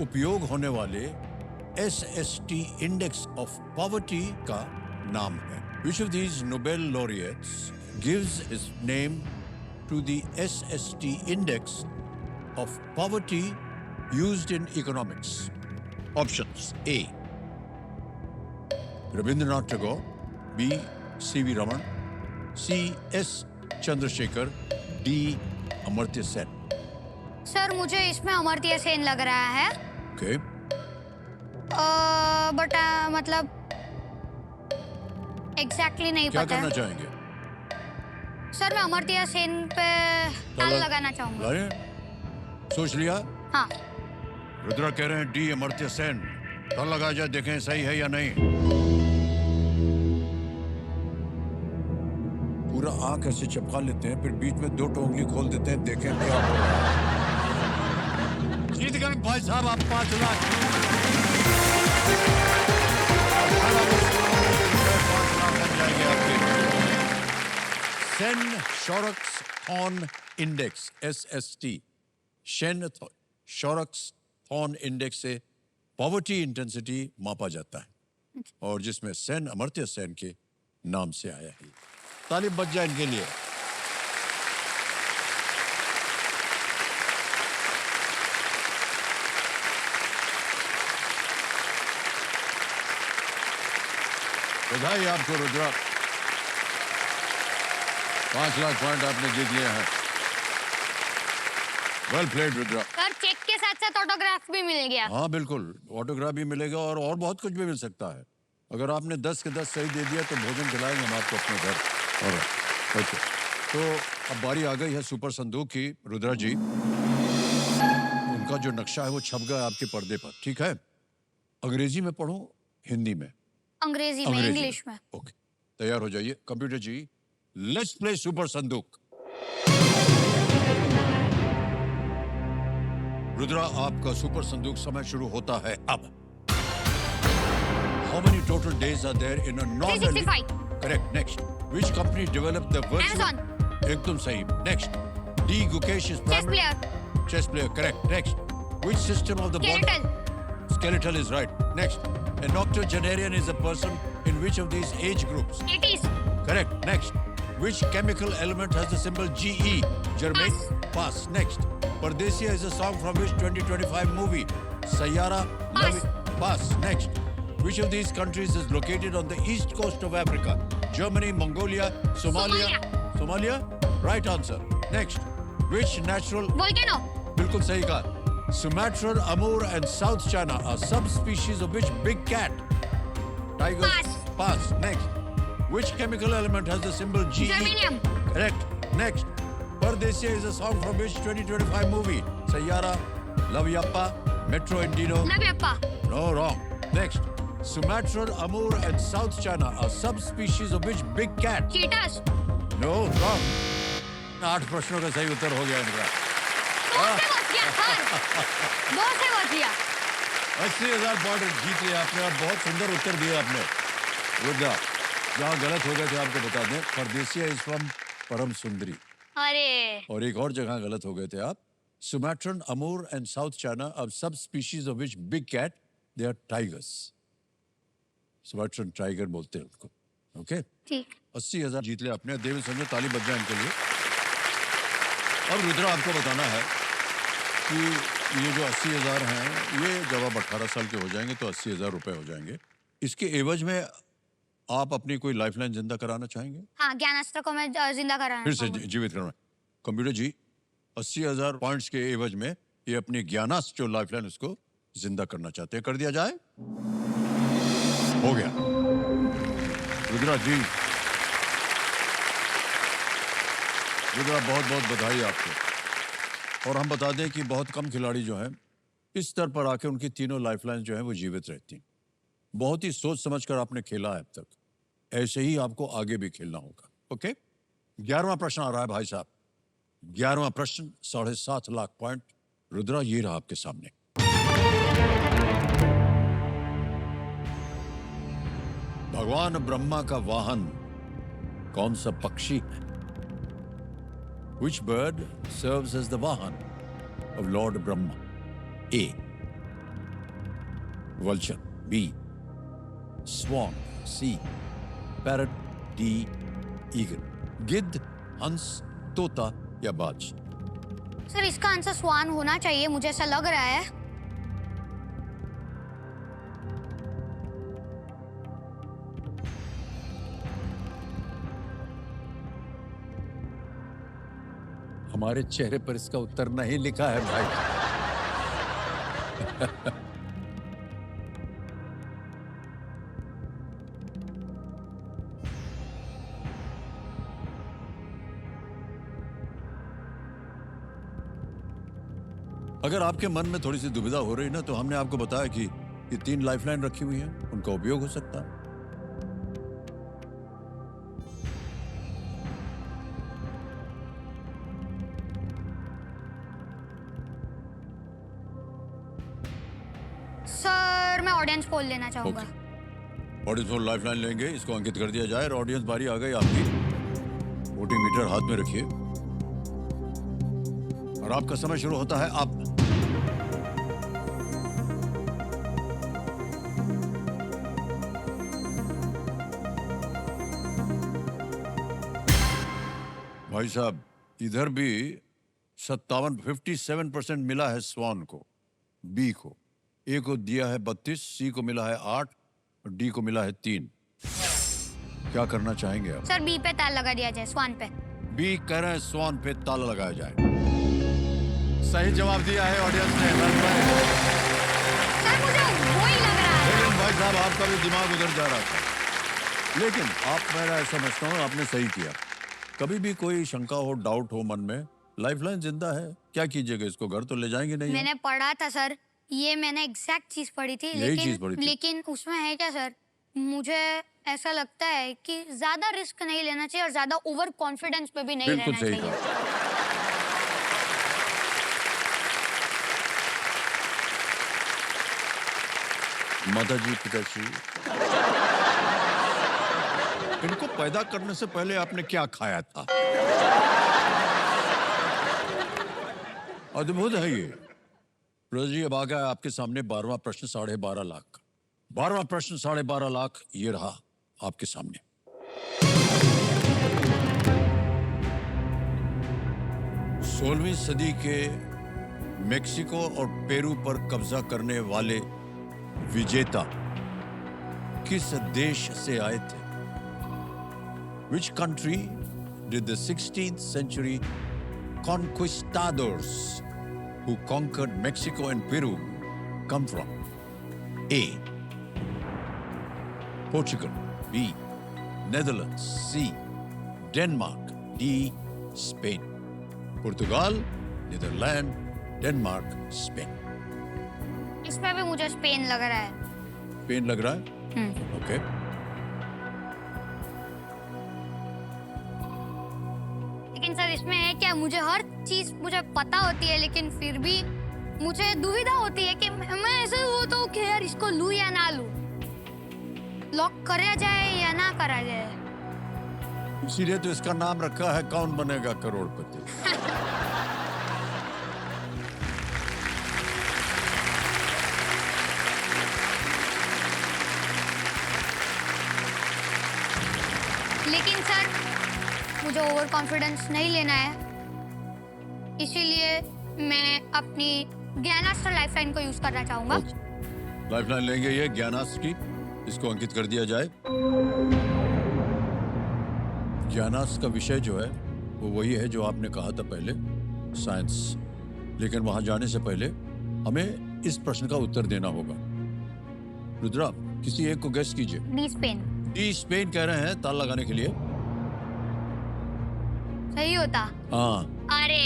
उपयोग होने वाले SST इंडेक्स ऑफ पॉवर्टी का नाम है? Which of these Nobel laureates gives his name to the SST index of poverty used in economics? Options: A. Rabindranath Tagore, B. C.V. Raman, C. S. Chandrashekhar, D. Amartya Sen. Sir मुझे इसमें अमर्त्य सेन लग रहा है। Okay but मतलब exactly नहीं क्या पता करना है। चाहेंगे? सर मैं अमर्त्य सेन पे ताल लगाना चाहूंगा। लाए? सोच लिया? हाँ। रुद्रा कह रहे हैं D. अमर्त्य सेन। ताल लगा जाए, देखें सही है या नहीं। पूरा आंख ऐसे चपका लेते हैं, फिर बीच में 2 टोंगली खोल देते हैं, देखें क्या हो रहा है। जीत गए भाई साहब आप 5 लाख। 5 लाख बन जाएंगे आपके। Sen Shorrocks Thon index SST, Sen Shorrocks Thon index से पॉवर्टी इंटेंसिटी मापा जाता है और जिसमें सेन अमर्त्य सेन के नाम से आया है। तालिब बच जाए इनके लिए। बधाई आपको रुद्रा, 5 लाख पॉइंट आपने जीत लिया है। Well played Rudra. Sir check के साथ साथ ऑटोग्राफ भी मिल गया। हाँ बिल्कुल, ऑटोग्राफ भी मिलेगा और बहुत कुछ भी मिल सकता है। अगर आपने 10 के 10 सही दे दिया तो भोजन खिलाएंगे हम आपको अपने घर। और ओके, तो अब बारी आ गई है सुपर संदूक की। रुद्रा जी, उनका जो नक्शा है वो छप गया आपके पर्दे पर, ठीक है? अंग्रेजी में पढ़ो, हिंदी में? अंग्रेजी में, इंग्लिश में। ओके, तैयार हो जाइए। Computer ji, let's play super संदूक। रुद्रा, आपका सुपर संदूक समय शुरू होता है अब। How many total days are there in a normal? 365. Correct. Next. Which company developed the virtual? Amazon. एकदम सही. Next. D. Gukesh is Chess primary. player. Chess player. Correct. Next. Which system of the body? Skeletal. Skeletal is right. Next. An octogenarian is a person in which of these age groups? 80s. Correct. Next. Which chemical element has the symbol Ge? Germane. Pass. Next. Pardesiya is a song from which 2025 movie? Sayyara. Pass. Pass. Next. Which of these countries is located on the east coast of Africa? Germany, Mongolia, Somalia. Somalia? Right answer. Next. Which natural... Volcano. बिल्कुल सही कहा. Sumatran, Amur and South China are subspecies of which big cat? Tigers. Pass. Pass. Next. Which chemical element has the symbol Ge? Germanium. Correct. Next. Pardesiya is a song from which 2025 movie? Sayyara, Love Yappa, Metro Indino. Love Yappa. No, wrong. Next. Sumatran, Amur and South China are subspecies of which big cat? Cheetahs. No, wrong. 8 प्रश्नों का सही उत्तर हो गया इनका। 2 से बच गया sir. 2 से बच गया। 80,000 पॉइंट जीत लिया आपने और बहुत सुंदर उत्तर दिया आपने। रुद्रा, जहाँ गलत हो गए थे आपको बता दें, परदेसिया इज फ्रॉम परम सुंदरी। अरे और एक और जगह गलत हो गए थे आप। Sumatran, Amur and South China are subspecies of which big cat they are tigers. Sumatran tiger बोलते हैं उनको। ओके, ठीक। 80,000 जीत लिया आपने। देवी संजय ताली बज जाए इनके लिए। अब रुद्रा आपको बताना है कि ये जो 80,000 हैं, ये जब आप 18 साल के हो जाएंगे तो 80,000 रुपए हो जाएंगे। इसके एवज में आप अपनी कोई लाइफलाइन जिंदा कराना चाहेंगे? हाँ, ज्ञानास्त्र को मैं जिंदा कराना फिर से चाहूंगी। जीवित करना। कंप्यूटर जी, 80,000 पॉइंट्स के एवज में ये अपनी ज्ञानास्त्र जो लाइफलाइन उसको जिंदा करना चाहते हैं। कर दिया जाए? हो गया। रुद्रा जी, रुद्रा बहुत बहुत बधाई आपको। और हम बता दें कि बहुत कम खिलाड़ी जो हैं इस स्तर पर आके उनकी तीनों लाइफलाइन जो हैं वो जीवित रहती हैं। बहुत ही सोच समझकर आपने खेला है अब तक। ऐसे ही आपको आगे भी खेलना होगा। ओके, 11वां प्रश्न आ रहा है भाई साहब। 11वां प्रश्न 7.5 लाख पॉइंट। रुद्रा, ये रहा आपके सामने। भगवान ब्रह्मा का वाहन कौन सा पक्षी है? Which bird serves as the vahan of Lord Brahma? A. Vulture. B. Swan. C. Parrot. D. Eagle. गिद्ध, हंस, तोता या बाज? सर, इसका आंसर स्वान होना चाहिए, मुझे ऐसा लग रहा है। हमारे चेहरे पर इसका उत्तर नहीं लिखा है भाई। अगर आपके मन में थोड़ी सी दुविधा हो रही ना, तो हमने आपको बताया कि ये 3 लाइफलाइन रखी हुई हैं, उनका उपयोग हो सकता है। सर, मैं ऑडियंस पोल लेना चाहूंगा। ऑडियंस और लाइफलाइन लेंगे, इसको अंकित कर दिया जाए। और ऑडियंस बारी आ गई आपकी। वोटिंग मीटर हाथ में रखिए और आपका समय शुरू होता है अब। भाई साहब, इधर भी 57% मिला है स्वान को, बी को। ए को दिया है 32, सी को मिला है 8 और डी को मिला है 3। क्या करना चाहेंगे आप? सर, बी पे ताल लगा दिया जाए, स्वान पे। बी कह रहे हैं स्वान पे ताला लगाया जाए। सही जवाब दिया है ऑडियंस ने। सर, मुझे वही लग रहा है। लेकिन भाई साहब, आपका भी दिमाग उधर जा रहा था। लेकिन मैं समझता हूँ आपने सही किया। कभी भी कोई शंका हो, डाउट हो मन में, लाइफलाइन जिंदा है, क्या कीजिएगा? इसको घर तो ले जाएंगे नहीं? मैंने पढ़ा था सर, ये मैंने एग्जैक्ट चीज पढ़ी थी। यही चीज पढ़ी थी। लेकिन उसमें है क्या सर, मुझे ऐसा लगता है कि ज्यादा रिस्क नहीं लेना चाहिए और ज्यादा ओवर कॉन्फिडेंस पे भी नहीं बिल्कुल रहना सही चाहिए। माता जी, पिताश्री, इनको पैदा करने से पहले आपने क्या खाया था? अद्भुत है ये। जी, अब आ गया आपके सामने 12वां प्रश्न 12.5 लाख का। 12वां प्रश्न 12.5 लाख, ये रहा आपके सामने। 16वीं सदी के मेक्सिको और पेरू पर कब्जा करने वाले विजेता किस देश से आए थे? Which country did the 16th century conquistadors who conquered Mexico and Peru come from? A. Portugal. B. Netherlands. C. Denmark. D. Spain. Portugal, Netherlands, Denmark, Spain. इसमें भी मुझे स्पेन लग रहा है. स्पेन लग रहा है. ओके. लेकिन सर इसमें है क्या, मुझे हर चीज मुझे पता होती है लेकिन फिर भी मुझे दुविधा होती है कि मैं ऐसे वो तो कि यार इसको लूं या ना लूं, लॉक करा जाए या ना करा जाए. इसीलिए तो इसका नाम रखा है कौन बनेगा करोड़पति. लेकिन सर मुझे ओवर कॉन्फिडेंस नहीं लेना है, इसीलिए मैं अपनी ज्ञानास्त्र लाइफलाइन को यूज करना चाहूंगा. लाइफलाइन लेंगे ये ज्ञानास्त्र की. इसको अंकित कर दिया जाए. ज्ञानास्त्र का विषय जो है वो वही है जो आपने कहा था पहले, साइंस. लेकिन वहां जाने से पहले हमें इस प्रश्न का उत्तर देना होगा. रुद्रा, किसी एक को गेस कीजिए. D Spain. डी स्पेन कह रहे हैं ताल लगाने के लिए. सही होता. हाँ, अरे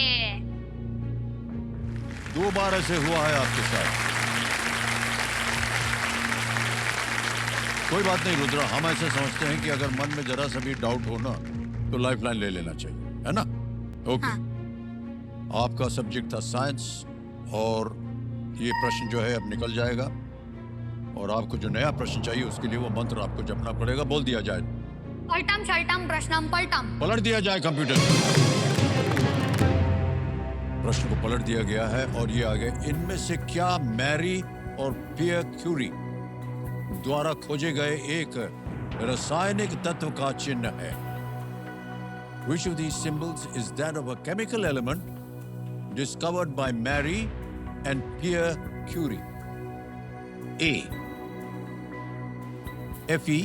2 बार ऐसे हुआ है आपके साथ. कोई बात नहीं रुद्रा, हम ऐसे समझते हैं कि अगर मन में जरा सा भी डाउट हो ना तो लाइफलाइन ले लेना चाहिए, है ना. ओके. आपका सब्जेक्ट था साइंस और ये प्रश्न जो है अब निकल जाएगा और आपको जो नया प्रश्न चाहिए उसके लिए वो मंत्र आपको जपना पड़ेगा. बोल दिया जाए. पलटम शलटम प्रश्नम पलटम. पलट दिया जाए कंप्यूटर. प्रश्न को पलट दिया गया है और ये आगे, इनमें से क्या मैरी और पियर क्यूरी द्वारा खोजे गए एक रासायनिक तत्व का चिन्ह है? Which of these symbols is that of a chemical element discovered by Marie and Pierre Curie? A. Fe.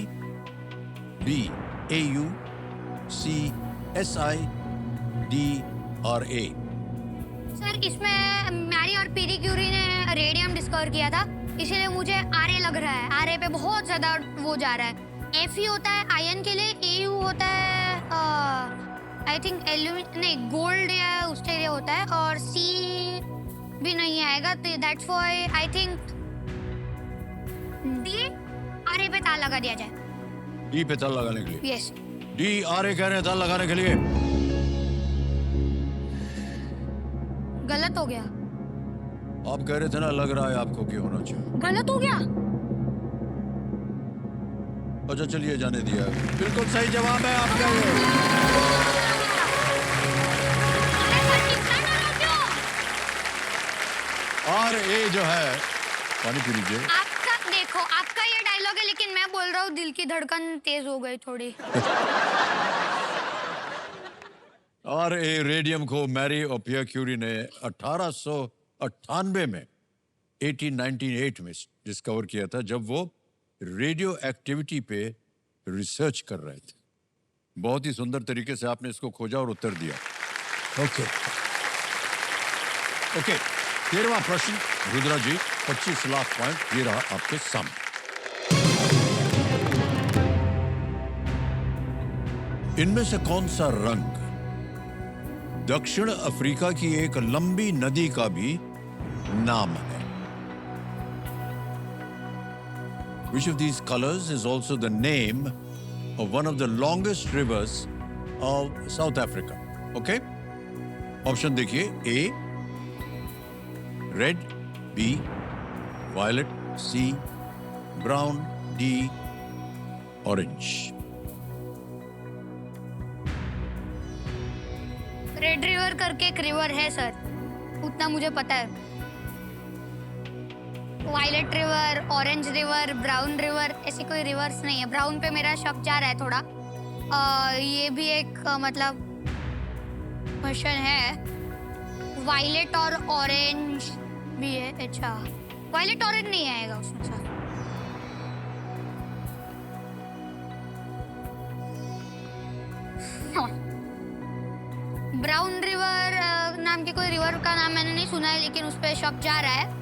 B. Au. C. Si. D. Ra. Sir इसमें मैरी और पीरी क्यूरी ने रेडियम डिस्कवर किया था, इसीलिए मुझे आरए लग रहा है. आरए पे बहुत ज्यादा वो जा रहा है. एफई होता है आयन के लिए, एयू होता है आई थिंक नहीं गोल्ड या उसके लिए होता है, और सी भी नहीं आएगा. That's why I think D आरए पे ताल लगा दिया जाए. डी पे ताल लगाने के लिए. यस. डी आर ए कह रहे हैं ताल लगाने के लिए. गलत हो गया. आप कह रहे थे ना लग रहा है आपको कि होना चाहिए. गलत हो गया. अच्छा चलिए जाने दिया. बिल्कुल सही जवाब है आपका ये. अरे सर कितना डरो क्यों? आर ए जो है, पानी पी लीजिए. आपका देखो, आपका ये डायलॉग है लेकिन मैं बोल रहा हूँ दिल की धड़कन तेज हो गई थोड़ी. और ए रेडियम को मैरी और पियर क्यूरी ने 1898 में 1898 में डिस्कवर किया था, जब वो रेडियो एक्टिविटी पे रिसर्च कर रहे थे. बहुत ही सुंदर तरीके से आपने इसको खोजा और उत्तर दिया. ओके. 13वां प्रश्न रुद्रा जी, 25 लाख पॉइंट ये रहा आपके सामने. इनमें से कौन सा रंग दक्षिण अफ्रीका की एक लंबी नदी का भी नाम है? Which of these colors is also the name of one of the longest rivers of South Africa? Okay? Option देखिए. A red, B violet, C brown, D orange. Red river करके एक रिवर है सर, उतना मुझे पता है. Violet river, orange river, brown river, ऐसी कोई रिवर्स नहीं है. ब्राउन पे मेरा शक जा रहा है थोड़ा. ये भी एक मतलब क्वेश्चन है. वायलेट और ऑरेंज भी है. अच्छा वायलेट ऑरेंज नहीं आएगा उसमें सर. ब्राउन रिवर नाम की कोई रिवर का नाम मैंने नहीं सुना है, लेकिन उस पर शक जा रहा है.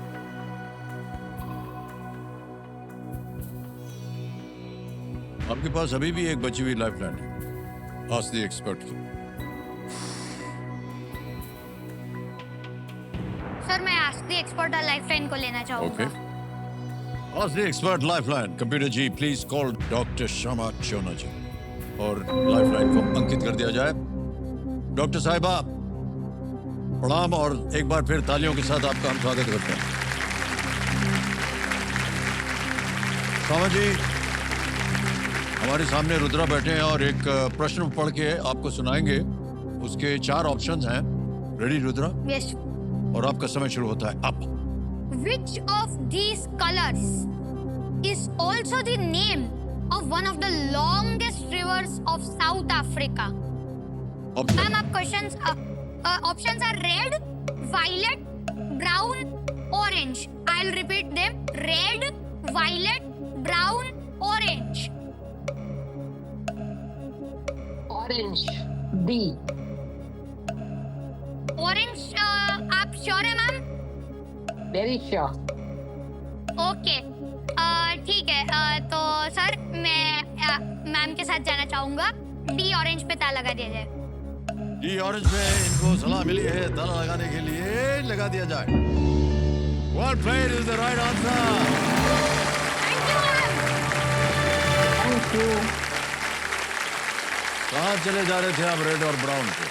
आपके पास अभी भी एक बची हुई लाइफलाइन है, आस्क द एक्सपर्ट की। सर मैं आस्क द एक्सपर्ट लाइफलाइन को लेना चाहूंगा। Okay, ask the expert lifeline. Computer ji please call doctor Shama Chona ji और लाइफलाइन को अंकित कर दिया जाए। डॉक्टर साहिबा प्रणाम और एक बार फिर तालियों के साथ आपका हम स्वागत करते हैं। शमा जी हमारे सामने रुद्रा बैठे हैं और एक प्रश्न पढ़ के आपको सुनाएंगे। उसके 4 ऑप्शंस हैं। रेडी रुद्रा? यस। और आपका समय शुरू होता है अब। Which of these colors is also the name of one of the longest rivers of South Africa? Ma'am, आप questions options are red, violet, brown, orange. I'll repeat them: red, violet, brown, orange. Orange. D. Orange. आप sure है ma'am? Very sure. Okay ठीक है। तो sir मैं ma'am के साथ जाना चाहूंगा। डी ऑरेंज पे ताला लगा दिया जाए। डी ऑरेंज पे इनको सलाह मिली है ताला लगाने के लिए, लगा दिया जाए। Well played is the right answer. Thank you ma'am. Thank you. कहाँ चले जा रहे थे आप रेड और ब्राउन पे?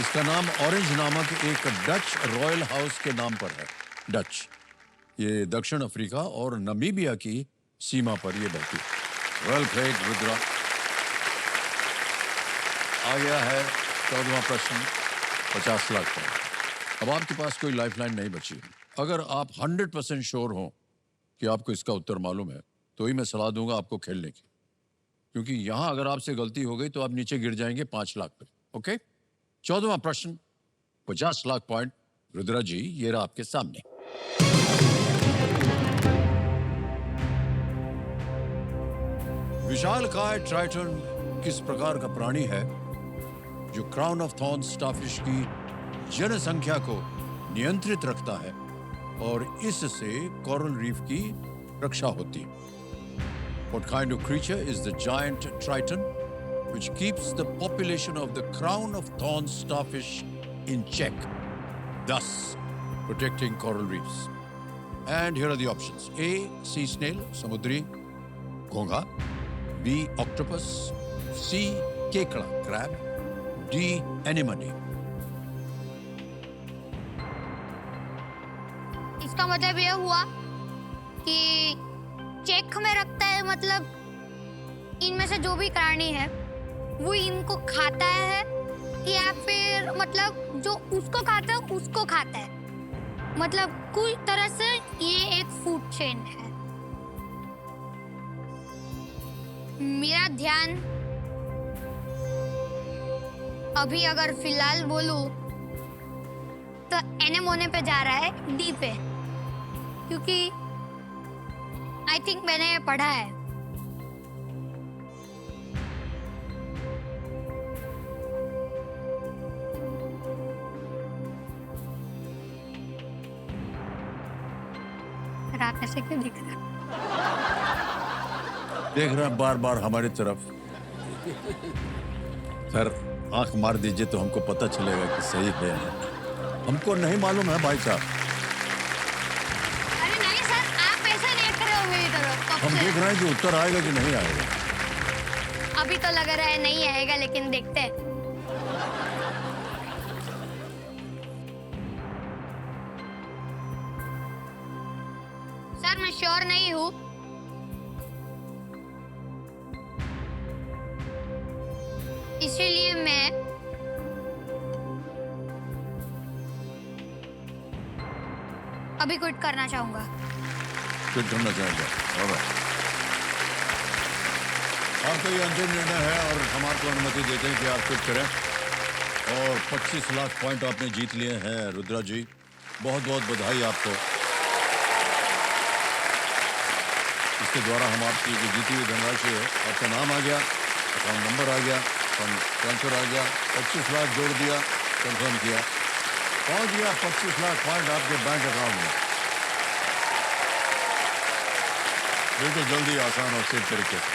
इसका नाम ऑरेंज नामक एक डच रॉयल हाउस के नाम पर है। डच, ये दक्षिण अफ्रीका और नमीबिया की सीमा पर ये बहती है। Well played Rudra. आ गया है 14वां प्रश्न, 50 लाख का। अब आपके पास कोई लाइफलाइन नहीं बची है। अगर आप 100% श्योर हो कि आपको इसका उत्तर मालूम है तो ही मैं सलाह दूंगा आपको खेलने की, क्योंकि यहां अगर आपसे गलती हो गई तो आप नीचे गिर जाएंगे 5 लाख पे। ओके, 14वां प्रश्न, 50 लाख पॉइंट। रुद्रा जी ये रहा आपके सामने। विशालकाय ट्राइटन किस प्रकार का प्राणी है जो क्राउन ऑफ थॉर्न्स स्टारफिश की जनसंख्या को नियंत्रित रखता है और इससे कोरल रीफ की रक्षा होती है? What kind of creature is the giant triton which keeps the population of the crown of thorns starfish in check, thus protecting coral reefs? And here are the options. A. Sea snail, samudri घोंघा. B. Octopus. C. Kekla, crab. D. Anemone. इसका मतलब ये हुआ कि check में रखता है, मतलब इनमें से जो भी प्राणी है वो इनको खाता है या फिर मतलब जो उसको खाता है उसको खाता है, मतलब कुछ तरह से ये एक फूड चेन है। मेरा ध्यान अभी अगर फिलहाल बोलूं तो एनेमोने पे जा रहा है, डी पे, क्योंकि आई थिंक मैंने पढ़ा है। रात ऐसे क्यों दिख रहा है? देख रहे हैं बार बार हमारी तरफ। सर आंख मार दीजिए तो हमको पता चलेगा कि सही है। हमको नहीं मालूम है भाई साहब। अरे नहीं सर, आप ऐसे देख रहे हो मेरी तरफ कब हम से? देख रहे हैं कि उत्तर आएगा कि नहीं आएगा। अभी तो लग रहा है नहीं आएगा, लेकिन देखते हैं। सर मैं श्योर नहीं हूँ। इसीलिए मैं अभी क्विट करना चाहूंगा। कुछ करना चाहेंगे? Alright. आपका ये अंतिम निर्णय है और हम आपको अनुमति देते हैं कि आप कुछ करें। और 25 लाख पॉइंट आपने जीत लिए हैं रुद्रा जी, बहुत बहुत बधाई आपको। इसके द्वारा हम आपकी जो जीती हुई धनराशि है, आपका नाम आ गया, अकाउंट नंबर आ गया, फंड ट्रांसफर आ गया, 25 लाख जोड़ दिया, कंफर्म किया, पहुंच गया 25 लाख पॉइंट आपके बैंक अकाउंट में। बिल्कुल जल्दी, आसान और सेफ तरीके से।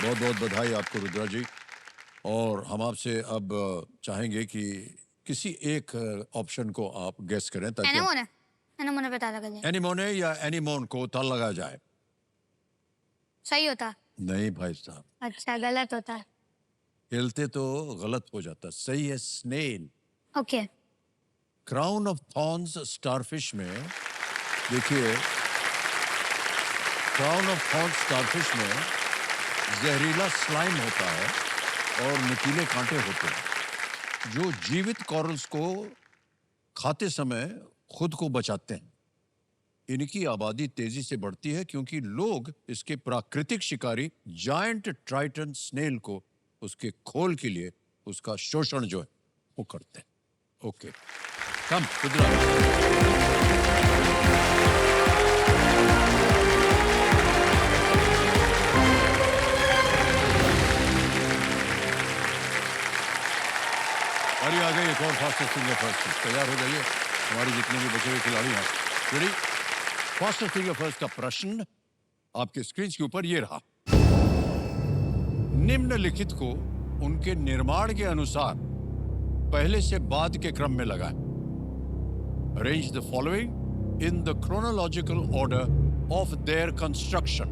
बहुत बहुत बधाई आपको रुद्रा जी। और हम आपसे अब चाहेंगे कि किसी एक ऑप्शन को आप गेस करें ताकि एनेमोने एनेमोने पता लगा जाए। एनीमोने या एनीमोन को ताल लगाया जाए। सही होता? नहीं भाई साहब, अच्छा, गलत होता है। हिलते तो गलत हो जाता। सही है snail. Okay. Crown of thorns starfish में देखिए, क्राउन ऑफ थॉर्न्स स्टारफिश में जहरीला स्लाइम होता है और नुकीले कांटे होते हैं जो जीवित कॉरल्स को खाते समय खुद को बचाते हैं। इनकी आबादी तेजी से बढ़ती है क्योंकि लोग इसके प्राकृतिक शिकारी जायंट ट्राइटन स्नेल को उसके खोल के लिए उसका शोषण जो है वो करते हैं। ओके, कम रुद्रा। अरे आ गई एक और फास्टेस्ट फिंगर फर्स्ट। तैयार हो जाइए हमारे जितने भी बचे हुए खिलाड़ी हैं। रेडी? फास्टेस्ट फिंगर फर्स्ट का प्रश्न आपके स्क्रीन के ऊपर ये रहा। निम्नलिखित को उनके निर्माण के अनुसार पहले से बाद के क्रम में लगाएं। Arrange the following in the chronological order of their construction.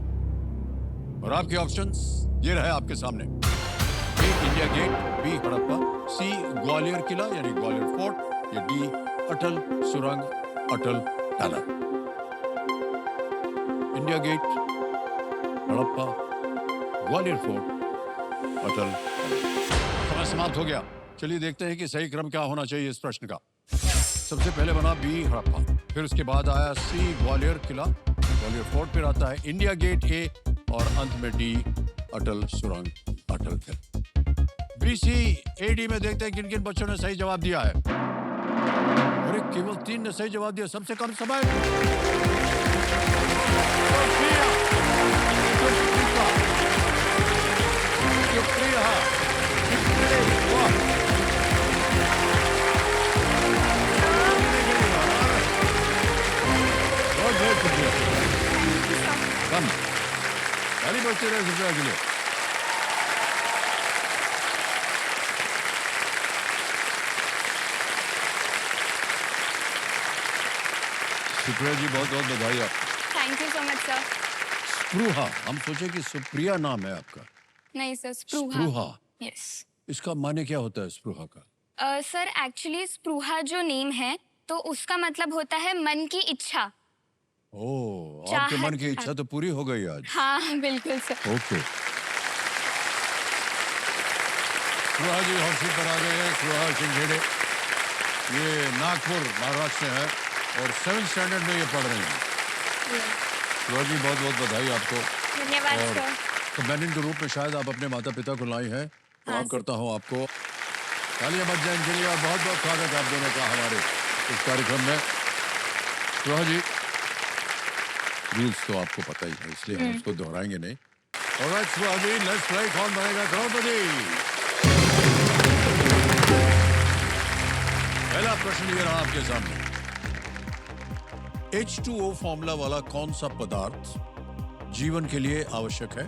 और आपके ऑप्शंस ये रहे आपके सामने। A India Gate, B Harappa, C Gwalior किला यानी ग्वालियर फोर्ट, या डी अटल सुरंग Atal tunnel. India Gate, Harappa, Gwalior fort, Atal tunnel. समय समाप्त हो गया। चलिए देखते हैं कि सही क्रम क्या होना चाहिए इस प्रश्न का। सबसे पहले बना बी हड़प्पा, फिर उसके बाद आया सी ग्वालियर किला, ग्वालियर फोर्ट, फिर आता है इंडिया गेट ए और अंत में डी अटल सुरंग अटल टनल। BCAD में देखते हैं किन किन बच्चों ने सही जवाब दिया है। अरे केवल 3 ने सही जवाब दिया, सबसे कम समय। बहुत बहुत शुक्रिया। कम ताली बजती रहे शुक्रिया के लिए। सुप्रिया जी बहुत बहुत बधाई आपको। Thank you so much sir. Spruha, हम सोचे कि सुप्रिया नाम है आपका। नहीं सर, स्प्रूहा। स्प्रूहा, यस इसका माने क्या होता है स्प्रूहा का? सर एक्चुअली स्प्रूहा जो नेम है तो उसका मतलब होता है मन की इच्छा। ओह, आपके चाहत, मन की इच्छा तो पूरी हो गई आज। हाँ बिल्कुल सर। ओके, स्प्रूहा जी हॉट सीट पर आ गए हैं। स्प्रूहा सिंघेड़े, ये नागपुर महाराष्ट्र से है और 7th स्टैंडर्ड में ये पढ़ रही हैं। स्प्रूहा जी बहुत बहुत बधाई आपको। धन्यवाद और सर। कंपेनियन के रूप में शायद आप अपने माता पिता को लाई हैं। प्रणाम करता हूँ आपको। तालियां बज जाएं के लिए। बहुत बहुत स्वागत आप दोनों का हमारे इस कार्यक्रम में। स्प्रूहा जी, रूल्स तो आपको पता ही है इसलिए हम उसको दोहराएंगे नहीं। ऑलराइट स्प्रूहा जी, लेट्स प्ले कौन बनेगा करोड़पति। पहला प्रश्न ये रहा आपके सामने। H2O फॉर्मूला वाला कौन सा पदार्थ जीवन के लिए आवश्यक है?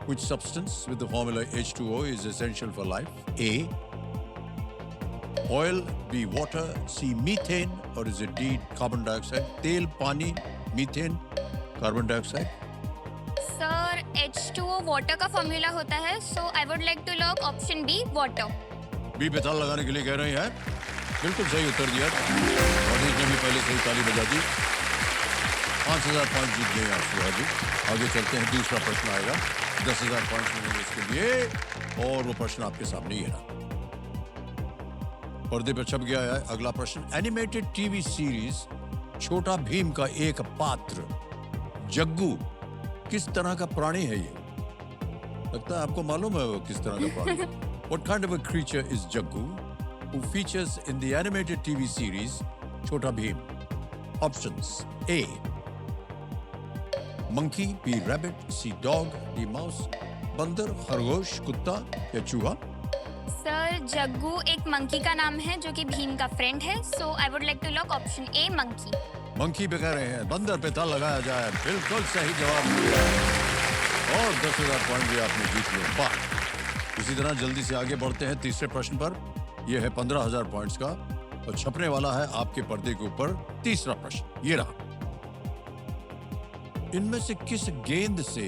Which substance with the formula H2O is essential for life? A, oil, B, water, C, methane, or is it D, carbon dioxide? तेल, पानी, मीथेन, carbon dioxide. Sir H2O water का फॉर्मूला होता है, so I would like to lock option B water. B पे ताल लगाने के लिए कह रही हैं। बिल्कुल सही उत्तर दिया और ने भी पहले सही ताली बजा दी। 5000 पॉइंट जीत गए आप स्प्रूहा जी। आगे चलते हैं, दूसरा प्रश्न आएगा। 10,000 पॉइंट मिलेंगे इसके लिए और वो प्रश्न आपके सामने ये रहा। पर्दे पर छप गया है अगला प्रश्न। एनिमेटेड टीवी सीरीज छोटा भीम का एक पात्र जग्गू किस तरह का प्राणी है? ये लगता है आपको मालूम है वो किस तरह का प्राणी है। What kind of a creature is Jaggu, who features in the animated TV series Chhota Bheem? Options: A, monkey, B, rabbit, C, dog, D, mouse, बंदर, खरगोश, कुत्ता या चूहा? सर जग्गू एक मंकी का नाम है जो कि भीम का फ्रेंड है, so I would like to lock option A monkey. Monkey पे कह रहे हैं, बंदर पे ताल लगाया जाए। बिल्कुल सही जवाब दिया। और 10,000 पॉइंट भी आपने जीत लिए। वाह। इसी तरह जल्दी से आगे बढ़ते हैं तीसरे प्रश्न पर। यह है 15,000 पॉइंट्स का और छपने वाला है आपके पर्दे के ऊपर तीसरा प्रश्न। ये रहा। इनमें से किस गेंद से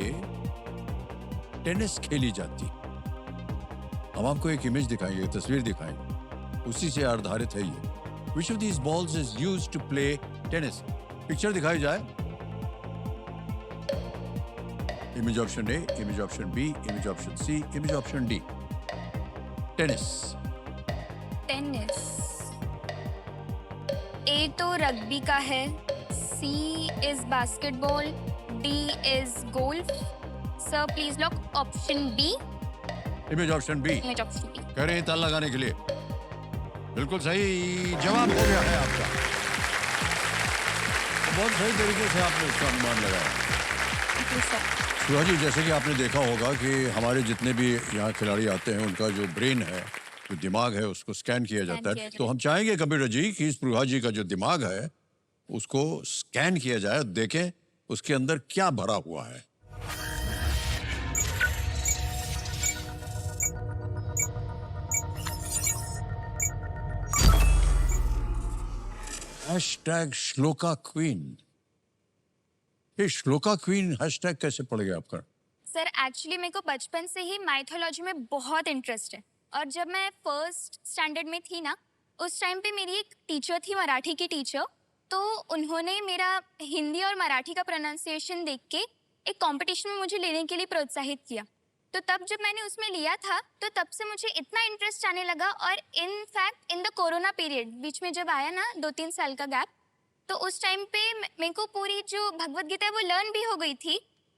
टेनिस खेली जाती? हम आपको एक इमेज दिखाएंगे, तस्वीर दिखाएंगे, उसी से आधारित है ये। Which of these balls is used to play tennis? Picture दिखाई जाए। Image option A, image option B, image option C, image option D. Tennis. Tennis. A तो रग्बी का है, C is basketball, D is golf. Sir please lock option B. Image option B. Image option B. कह रहे हैं ताल लगाने के लिए। बिल्कुल सही जवाब हो गया है आपका। बहुत सही तरीके से आपने उसका अनुमान लगाया। सुहा जी, जैसे कि आपने देखा होगा कि हमारे जितने भी यहाँ खिलाड़ी आते हैं उनका जो ब्रेन है, जो दिमाग है, उसको स्कैन किया जाता है। तो हम चाहेंगे कंप्यूटर जी कि इस सुहा जी का जो दिमाग है उसको स्कैन किया जाए, देखें उसके अंदर क्या भरा हुआ है। Hashtag shloka queen. ये श्लोका क्वीन हैशटैग कैसे पड़ गया आपका? सर एक्चुअली मेरे को बचपन से ही माइथोलॉजी में बहुत इंटरेस्ट है और जब मैं फर्स्ट स्टैंडर्ड में थी ना, उस टाइम पे मेरी एक टीचर थी, मराठी की टीचर, तो उन्होंने मेरा हिंदी और मराठी का प्रोनाउंसिएशन देख के एक कंपटीशन में मुझे लेने के लिए प्रोत्साहित किया। तो तब जब मैंने उसमें लिया था तो तब से मुझे इतना इंटरेस्ट आने लगा और in fact in the corona period बीच में जब आया ना 2-3 साल का गैप, तो उस टाइम पे मेरे को पूरी जो भगवत गीता है वो लर्न भी हो गई थी,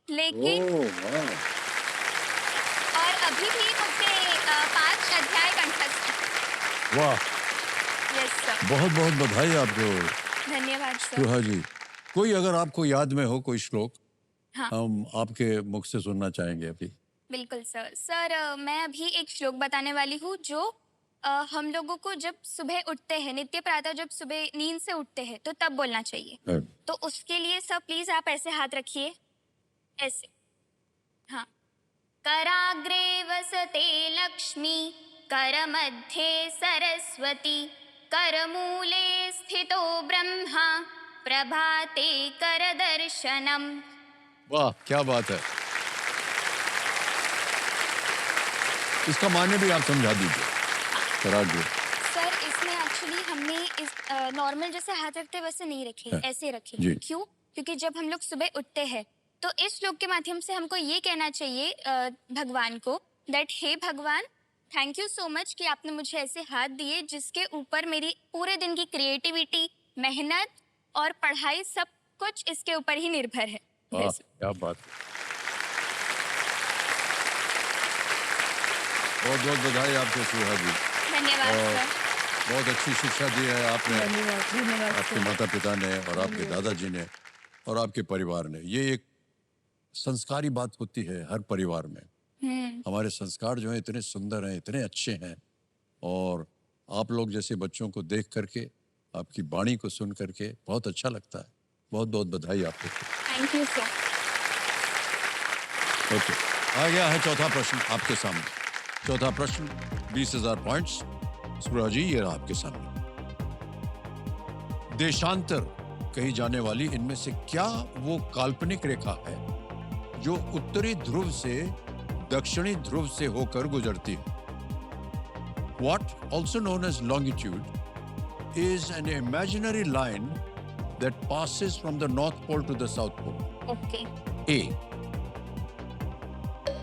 लेकिन और अभी भी मुझे 5 अध्याय कंठस्थ है। वाह, यस सर। बहुत बहुत बधाई आपको धन्यवाद सर। सुहा जी। कोई अगर आपको याद में हो कोई श्लोक, हाँ। हम आपके मुख से सुनना चाहेंगे अभी। बिल्कुल सर। सर मैं अभी एक श्लोक बताने वाली हूँ जो हम लोगों को जब सुबह उठते हैं, नित्य प्रातः जब सुबह नींद से उठते हैं तो तब बोलना चाहिए। तो उसके लिए सर प्लीज आप ऐसे हाथ रखिए, ऐसे। हाँ। कराग्रे वसते लक्ष्मी, कर मध्ये सरस्वती, करमूले स्थितो ब्रह्मा, प्रभाते कर दर्शनम। वाह, क्या बात है। इसका माने भी आप समझा दीजिए। कराग्रे। सर इसमें एक्चुअली हमने इस नॉर्मल जैसे हाथ रखते वैसे नहीं रखे, ऐसे रखे। जी। क्यों? क्योंकि जब हम लोग सुबह उठते हैं तो इस श्लोक के माध्यम से हमको ये कहना चाहिए भगवान को दैट हे भगवान, थैंक यू सो मच कि आपने मुझे ऐसे हाथ दिए जिसके ऊपर मेरी पूरे दिन की क्रिएटिविटी, मेहनत और पढ़ाई सब कुछ इसके ऊपर ही निर्भर है। वाह, क्या बात है। बहुत बहुत बधाई आपको सुहा जी। धन्यवाद और सर। बहुत अच्छी शिक्षा दी है आपने, धन्यवाद आपके माता पिता ने और आपके दादाजी ने और आपके परिवार ने। ये एक संस्कारी बात होती है हर परिवार में। हमारे संस्कार जो हैं इतने सुंदर हैं, इतने अच्छे हैं, और आप लोग जैसे बच्चों को देख करके, आपकी वाणी को सुन करके बहुत अच्छा लगता है। बहुत बहुत बधाई आपको। Thank you sir. ओके, आ गया है चौथा प्रश्न आपके सामने। चौथा प्रश्न 20,000 पॉइंट्स। सुहा जी, ये रहा आपके सामने। देशांतर कही जाने वाली इनमें से क्या वो काल्पनिक रेखा है जो उत्तरी ध्रुव से दक्षिणी ध्रुव से होकर गुजरती है? What also known as longitude is an imaginary line that passes from the North Pole to the South Pole. Okay. A.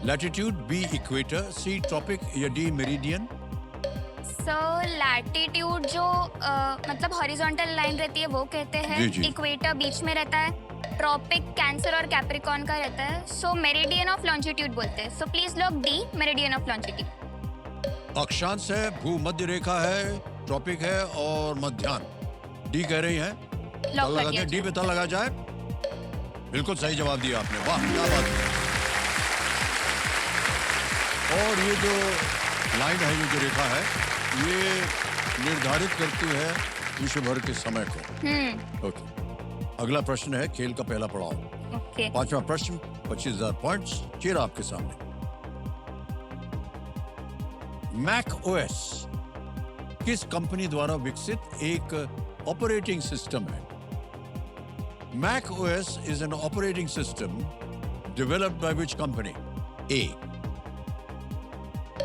Latitude, B. Equator, C. Tropic या D. Meridian? सर लैटिट्यूड जो मतलब हॉरिजॉन्टल लाइन रहती है वो कहते हैं, जी, जी। Equator बीच में रहता है, ट्रॉपिक कैंसर और कैप्रिकॉर्न का रहता है, सो मेरिडियन ऑफ लॉन्जिट्यूड बोलते हैं। So please lock D, meridian of longitude. अक्षांश है, भूमध्य रेखा है, ट्रॉपिक है और मध्याह्न। डी कह रही हैं। लॉक ताला कर लगाते दिया हैं, डी पे ताला लगा जाए। बिल्कुल सही जवाब दिया आपने। वाह, क्या बात है। और ये जो लाइन है, ये जो रेखा है, ये निर्धारित करती है विश्व भर के समय को। ओके, अगला प्रश्न है खेल का पहला पड़ाव। ओके पांचवा प्रश्न 25,000 पॉइंट्स चेहरा आपके सामने। मैक ओएस किस कंपनी द्वारा विकसित एक ऑपरेटिंग सिस्टम है? Mac OS is an operating system developed by which company? A.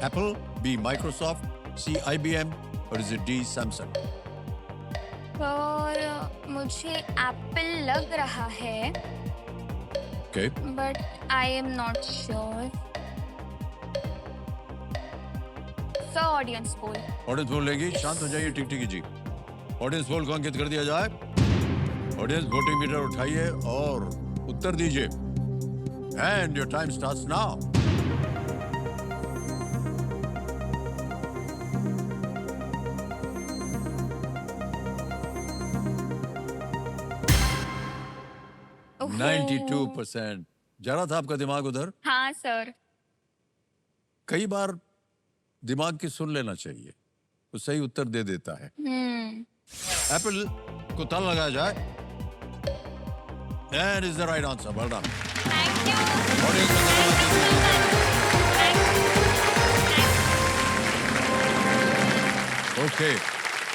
Apple, B. Microsoft, C. IBM, or is it D. Samsung? और मुझे एप्पल लग रहा है Okay. But I am not sure. Sir audience poll. Audience poll लेगी, शांत हो जाइए टिकटिकी जी। Audience poll को अंकित कर दिया जाए। ऑडियंस वोटिंग मीटर उठाइए और उत्तर दीजिए। And your time starts now. ओहो। 92%। जा रहा था आपका दिमाग उधर। हाँ सर। कई बार दिमाग की सुन लेना चाहिए, तो सही उत्तर दे देता है। एप्पल को ताला लगाया जाए। And is the right answer. Well done. Thank you. Audience को धन्यवाद दीजिए। Okay,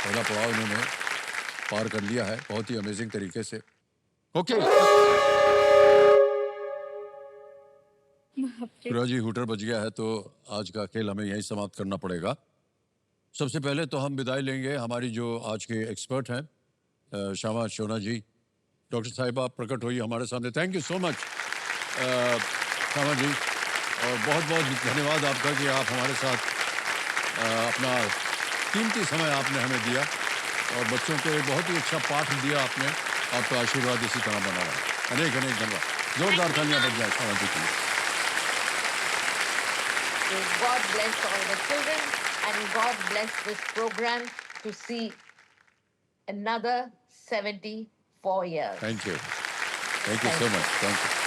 पहला पड़ाव इन्होंने पार कर लिया है बहुत ही अमेजिंग तरीके से। ओके जी, हुटर बज गया है तो आज का खेल हमें यहीं समाप्त करना पड़ेगा। सबसे पहले तो हम विदाई लेंगे हमारी जो आज के एक्सपर्ट हैं श्यामा शोना जी। डॉक्टर साहिबा प्रकट हुई हमारे सामने। Thank you so much Shyama ji, और बहुत बहुत धन्यवाद आपका कि आप हमारे साथ अपना कीमती समय आपने हमें दिया और बच्चों को एक बहुत ही अच्छा पाठ दिया आपने। आपका आशीर्वाद इसी तरह बना रहा। अनेक अनेक धन्यवाद। जोरदार तालियां बज जाए श्यामा जी के लिए। God bless all the children and God bless this program to see another 74 years. Thank you. Thank you so much. Thank you.